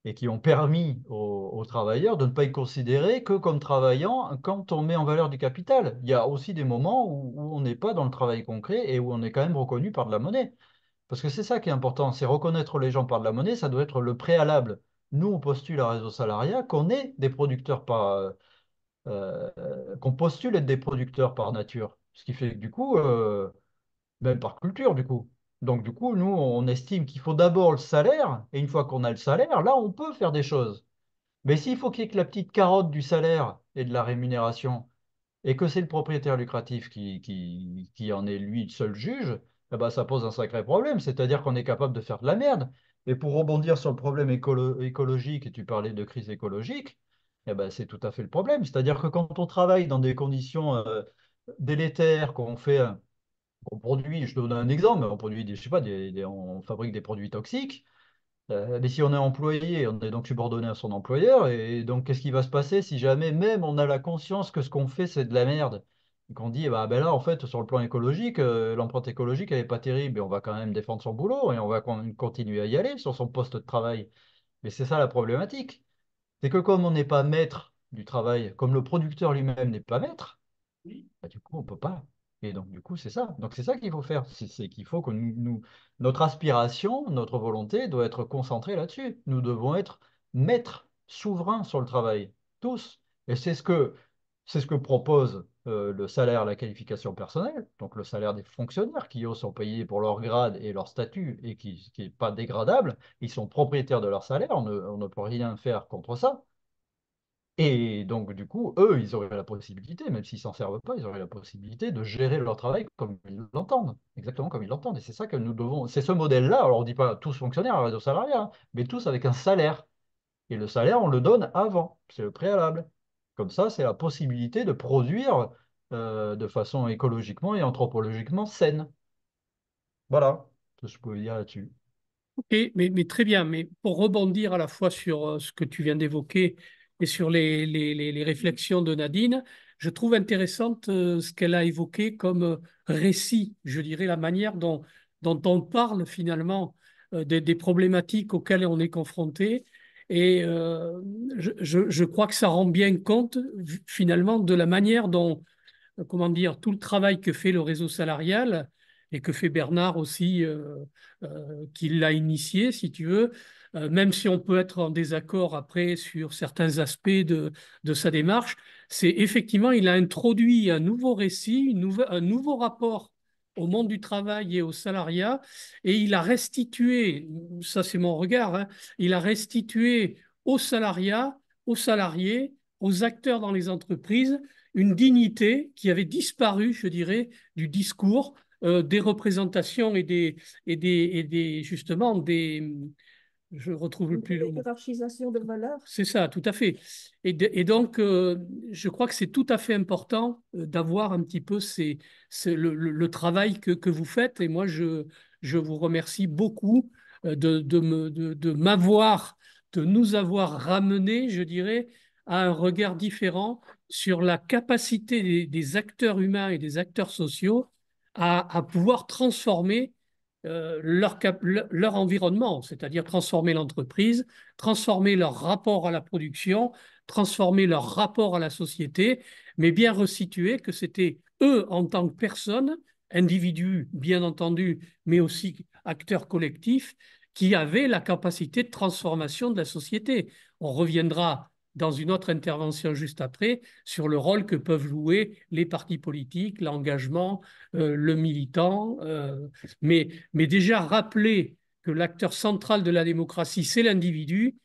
et qui ont permis aux travailleurs de ne pas être considérés que comme travaillant quand on met en valeur du capital. Il y a aussi des moments où on n'est pas dans le travail concret et où on est quand même reconnu par de la monnaie. Parce que c'est ça qui est important, c'est reconnaître les gens par de la monnaie, ça doit être le préalable. Nous, on postule à Réseau Salariat qu'on est des producteurs qu'on postule être des producteurs par nature. Ce qui fait que du coup, même par culture, du coup. Donc du coup, nous, on estime qu'il faut d'abord le salaire, et une fois qu'on a le salaire, là, on peut faire des choses. Mais s'il faut qu'il y ait que la petite carotte du salaire et de la rémunération, et que c'est le propriétaire lucratif qui en est lui seul juge, eh ben, ça pose un sacré problème. C'est-à-dire qu'on est capable de faire de la merde. Et pour rebondir sur le problème écologique, et tu parlais de crise écologique, eh ben, c'est tout à fait le problème. C'est-à-dire que quand on travaille dans des conditions délétères, qu'on produit, je donne un exemple, on produit je sais pas, on fabrique des produits toxiques, mais si on est employé, on est donc subordonné à son employeur, et donc qu'est-ce qui va se passer si jamais même on a la conscience que ce qu'on fait c'est de la merde, et qu'on dit bah, ben là en fait sur le plan écologique, l'empreinte écologique elle est pas terrible, et on va quand même défendre son boulot et on va continuer à y aller sur son poste de travail. Mais c'est ça la problématique, c'est que comme on n'est pas maître du travail, comme le producteur lui-même n'est pas maître, bah, du coup, on peut pas. Et donc, du coup, c'est ça. Donc, c'est ça qu'il faut faire. C'est qu'il faut que notre aspiration, notre volonté doit être concentrée là-dessus. Nous devons être maîtres, souverains sur le travail, tous. Et c'est ce que propose le salaire à la qualification personnelle, donc le salaire des fonctionnaires qui eux sont payés pour leur grade et leur statut et qui n'est pas dégradable. Ils sont propriétaires de leur salaire, on ne peut rien faire contre ça. Et donc, du coup, eux, ils auraient la possibilité, même s'ils s'en servent pas, ils auraient la possibilité de gérer leur travail comme ils l'entendent, exactement comme ils l'entendent. Et c'est ça que nous devons. C'est ce modèle-là. Alors, on ne dit pas tous fonctionnaires à réseau salariat, hein, mais tous avec un salaire. Et le salaire, on le donne avant. C'est le préalable. Comme ça, c'est la possibilité de produire de façon écologiquement et anthropologiquement saine. Voilà ce que je peux dire là-dessus. Ok, mais très bien. Mais pour rebondir à la fois sur ce que tu viens d'évoquer et sur les réflexions de Nadine, je trouve intéressante ce qu'elle a évoqué comme récit, je dirais, la manière dont on parle finalement des problématiques auxquelles on est confronté. Et je crois que ça rend bien compte finalement de la manière dont comment dire, tout le travail que fait le réseau salarial et que fait Bernard aussi, qui l'a initié, si tu veux, même si on peut être en désaccord après sur certains aspects de sa démarche, c'est effectivement, il a introduit un nouveau récit, un nouveau rapport au monde du travail et au salariat, et il a restitué, ça c'est mon regard, hein, il a restitué au salariat, aux salariés, aux acteurs dans les entreprises, une dignité qui avait disparu, je dirais, du discours, des représentations justement, je retrouve plus le mot. Hiérarchisation de valeurs. C'est ça, tout à fait. Et donc, je crois que c'est tout à fait important d'avoir un petit peu le travail que vous faites. Et moi, je vous remercie beaucoup de nous avoir ramené, je dirais, à un regard différent sur la capacité des acteurs humains et des acteurs sociaux à pouvoir transformer leur environnement, c'est-à-dire transformer l'entreprise, transformer leur rapport à la production, transformer leur rapport à la société, mais bien resituer que c'était eux en tant que personnes, individus bien entendu, mais aussi acteurs collectifs, qui avaient la capacité de transformation de la société. On reviendra dans une autre intervention juste après sur le rôle que peuvent jouer les partis politiques, l'engagement, le militant, mais déjà rappeler que l'acteur central de la démocratie, c'est l'individu,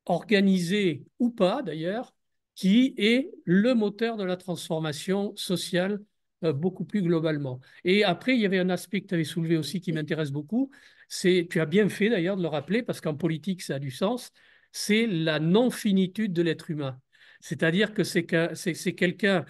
organisé ou pas d'ailleurs, qui est le moteur de la transformation sociale beaucoup plus globalement. Et après, il y avait un aspect que tu avais soulevé aussi qui m'intéresse beaucoup, c'est, tu as bien fait d'ailleurs de le rappeler, parce qu'en politique, ça a du sens, c'est la non-finitude de l'être humain. C'est-à-dire que c'est quelqu'un,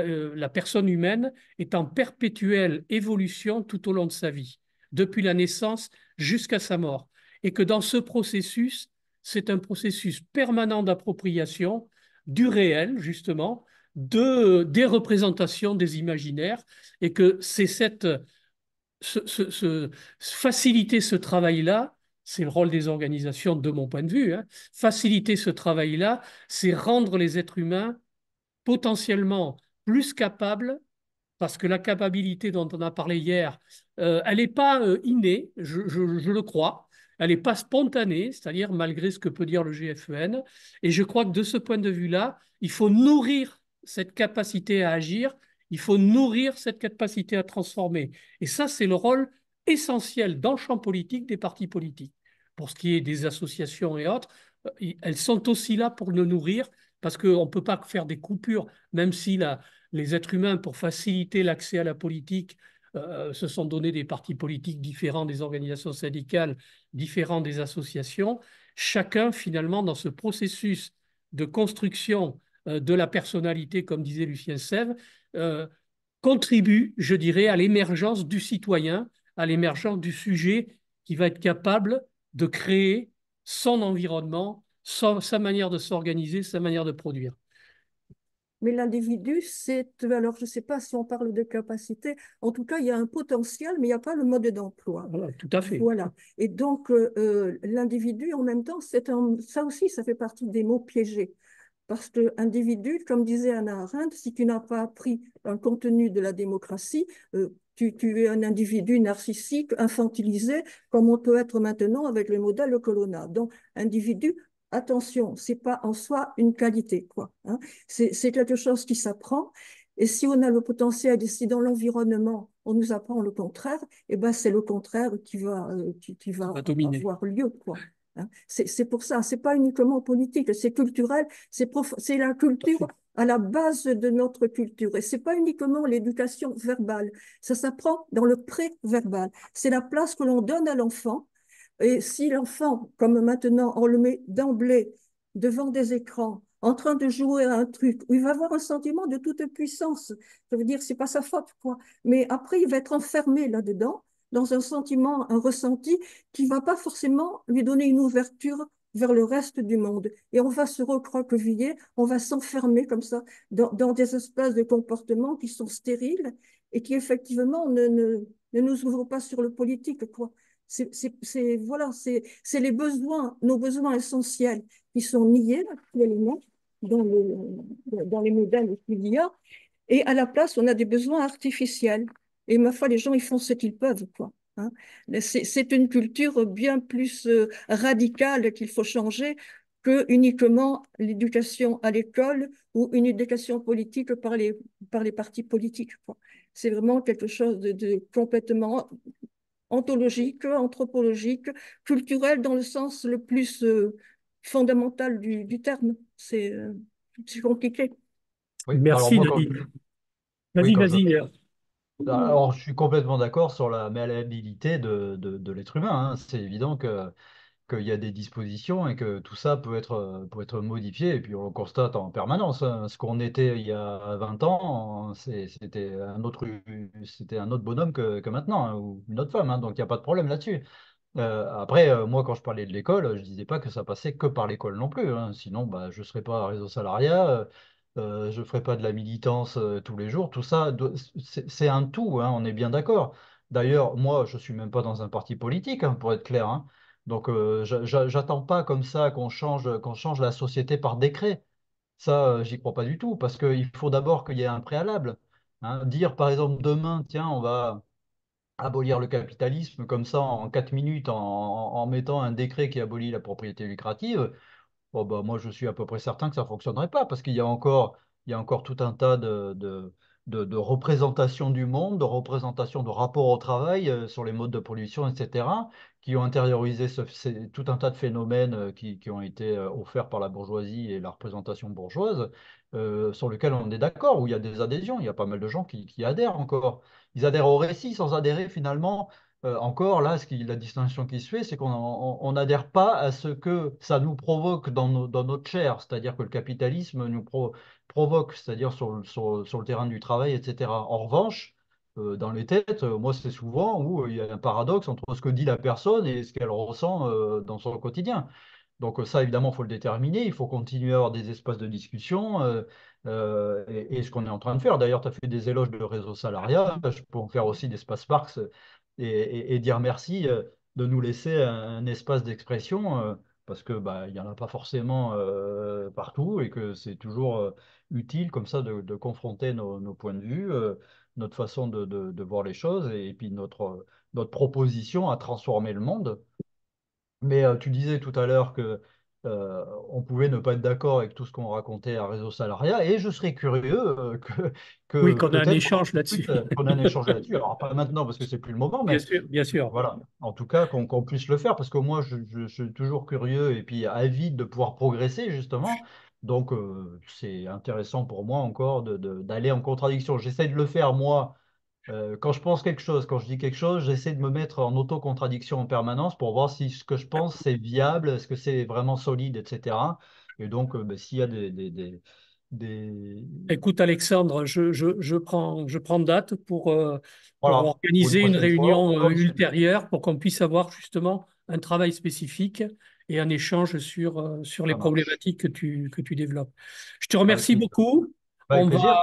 la personne humaine est en perpétuelle évolution tout au long de sa vie, depuis la naissance jusqu'à sa mort. Et que dans ce processus, c'est un processus permanent d'appropriation du réel, justement, des représentations des imaginaires, et que c'est faciliter ce travail-là, c'est le rôle des organisations de mon point de vue, hein, faciliter ce travail-là, c'est rendre les êtres humains potentiellement plus capables parce que la capacité dont on a parlé hier, elle n'est pas innée, je le crois. Elle n'est pas spontanée, c'est-à-dire malgré ce que peut dire le GFEN. Et je crois que de ce point de vue-là, il faut nourrir cette capacité à agir, il faut nourrir cette capacité à transformer. Et ça, c'est le rôle essentiel dans le champ politique des partis politiques. Pour ce qui est des associations et autres, elles sont aussi là pour le nourrir, parce qu'on ne peut pas faire des coupures, même si les êtres humains, pour faciliter l'accès à la politique, se sont donné des partis politiques différents, des organisations syndicales différentes, des associations. Chacun, finalement, dans ce processus de construction de la personnalité, comme disait Lucien Sèvres, euh, contribue, je dirais, à l'émergence du citoyen, à l'émergence du sujet qui va être capable de créer son environnement, sa manière de s'organiser, sa manière de produire. Mais l'individu, alors je ne sais pas si on parle de capacité, en tout cas, il y a un potentiel, mais il n'y a pas le mode d'emploi. Voilà, tout à fait. Voilà. Et donc, l'individu, en même temps, ça aussi, ça fait partie des mots piégés. Parce que individu, comme disait Hannah Arendt, si tu n'as pas appris un contenu de la démocratie, tu es un individu narcissique, infantilisé, comme on peut être maintenant avec le modèle Colonna. Donc, individu, attention, c'est pas en soi une qualité, quoi. Hein. C'est quelque chose qui s'apprend. Et si on a le potentiel, et si dans l'environnement, on nous apprend le contraire, eh ben c'est le contraire qui va dominer. avoir lieu, quoi. Hein. C'est pour ça, c'est pas uniquement politique, c'est culturel, c'est la culture à la base de notre culture. Et c'est pas uniquement l'éducation verbale, ça s'apprend dans le pré-verbal. C'est la place que l'on donne à l'enfant. Et si l'enfant, comme maintenant, on le met d'emblée devant des écrans, en train de jouer à un truc, où il va avoir un sentiment de toute puissance, ça veut dire c'est pas sa faute, quoi. Mais après, il va être enfermé là-dedans, dans un sentiment, un ressenti qui va pas forcément lui donner une ouverture vers le reste du monde. Et on va se recroqueviller, on va s'enfermer comme ça dans des espèces de comportements qui sont stériles et qui effectivement ne nous ouvrent pas sur le politique, quoi. Voilà, c'est nos besoins essentiels qui sont niés actuellement dans les modèles qu'il y a. Et à la place, on a des besoins artificiels. Et ma foi, les gens, ils font ce qu'ils peuvent, quoi. Hein. C'est une culture bien plus radicale qu'il faut changer que uniquement l'éducation à l'école ou une éducation politique par les partis politiques, quoi. C'est vraiment quelque chose de complètement ontologique, anthropologique, culturel dans le sens le plus fondamental du terme. C'est compliqué. Oui, alors Merci, moi, Denis. oui, Vas-y, vas-y. alors, je suis complètement d'accord sur la malléabilité de l'être humain, hein. C'est évident qu'il y a des dispositions et que tout ça peut être modifié. Et puis on le constate en permanence, hein. Ce qu'on était il y a 20 ans, c'était un autre bonhomme que maintenant, hein, ou une autre femme, hein. Donc il n'y a pas de problème là-dessus. Après, moi, quand je parlais de l'école, je disais pas que ça passait que par l'école non plus, hein. Sinon, bah, je ne serais pas à réseau salariat. je ferai pas de la militance tous les jours. Tout ça, c'est un tout, hein, on est bien d'accord. D'ailleurs, moi, je suis même pas dans un parti politique, hein, pour être clair, hein. Donc, j'attends pas comme ça qu'on change la société par décret. Ça, j'y crois pas du tout, parce qu'il faut d'abord qu'il y ait un préalable, hein. Dire, par exemple, demain, tiens, on va abolir le capitalisme comme ça en 4 minutes en mettant un décret qui abolit la propriété lucrative. Bon, bah, moi, je suis à peu près certain que ça ne fonctionnerait pas parce il y a encore tout un tas de représentations du monde, de représentations de rapports au travail sur les modes de pollution, etc., qui ont intériorisé tout un tas de phénomènes qui ont été offerts par la bourgeoisie et la représentation bourgeoise, sur lesquels on est d'accord, où il y a des adhésions. Il y a pas mal de gens qui adhèrent encore. Ils adhèrent au récit sans adhérer finalement encore, là, la distinction qui se fait, c'est qu'on n'adhère pas à ce que ça nous provoque dans notre chair, c'est-à-dire que le capitalisme nous provoque, c'est-à-dire sur le terrain du travail, etc. En revanche, dans les têtes, moi, c'est souvent où il y a un paradoxe entre ce que dit la personne et ce qu'elle ressent dans son quotidien. Donc ça, évidemment, il faut le déterminer, il faut continuer à avoir des espaces de discussion, et ce qu'on est en train de faire. D'ailleurs, tu as fait des éloges de réseau salariat, je peux en faire aussi d'espace Sparks et dire merci de nous laisser un espace d'expression, parce que bah, il n'y en a pas forcément partout et que c'est toujours utile comme ça de confronter nos points de vue, notre façon de voir les choses puis notre proposition à transformer le monde. Mais tu disais tout à l'heure que on pouvait ne pas être d'accord avec tout ce qu'on racontait à Réseau Salariat, et je serais curieux Oui, que qu'on a un peut-être échange là-dessus. qu'on ait un échange là-dessus. Alors pas maintenant parce que c'est plus le moment, Bien mais sûr, bien sûr. voilà. En tout cas, qu'on puisse le faire, parce que moi, je suis toujours curieux et puis avide de pouvoir progresser justement. Donc c'est intéressant pour moi encore d'aller en contradiction. J'essaie de le faire moi quand je pense quelque chose, quand je dis quelque chose, j'essaie de me mettre en auto-contradiction en permanence pour voir si ce que je pense c'est viable, est-ce que c'est vraiment solide, etc. Et donc, ben, s'il y a des- Écoute, Alexandre, je prends date pour Voilà, pour une organiser une prochaine fois, réunion comme ça. ultérieure pour qu'on puisse avoir justement un travail spécifique et un échange sur les Ça marche. problématiques que tu développes. Je te Avec remercie plaisir. beaucoup. Avec plaisir,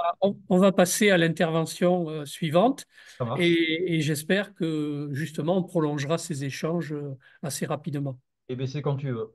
On va passer à l'intervention suivante ça marche. et j'espère que justement on prolongera ces échanges assez rapidement. Et bien, c'est quand tu veux.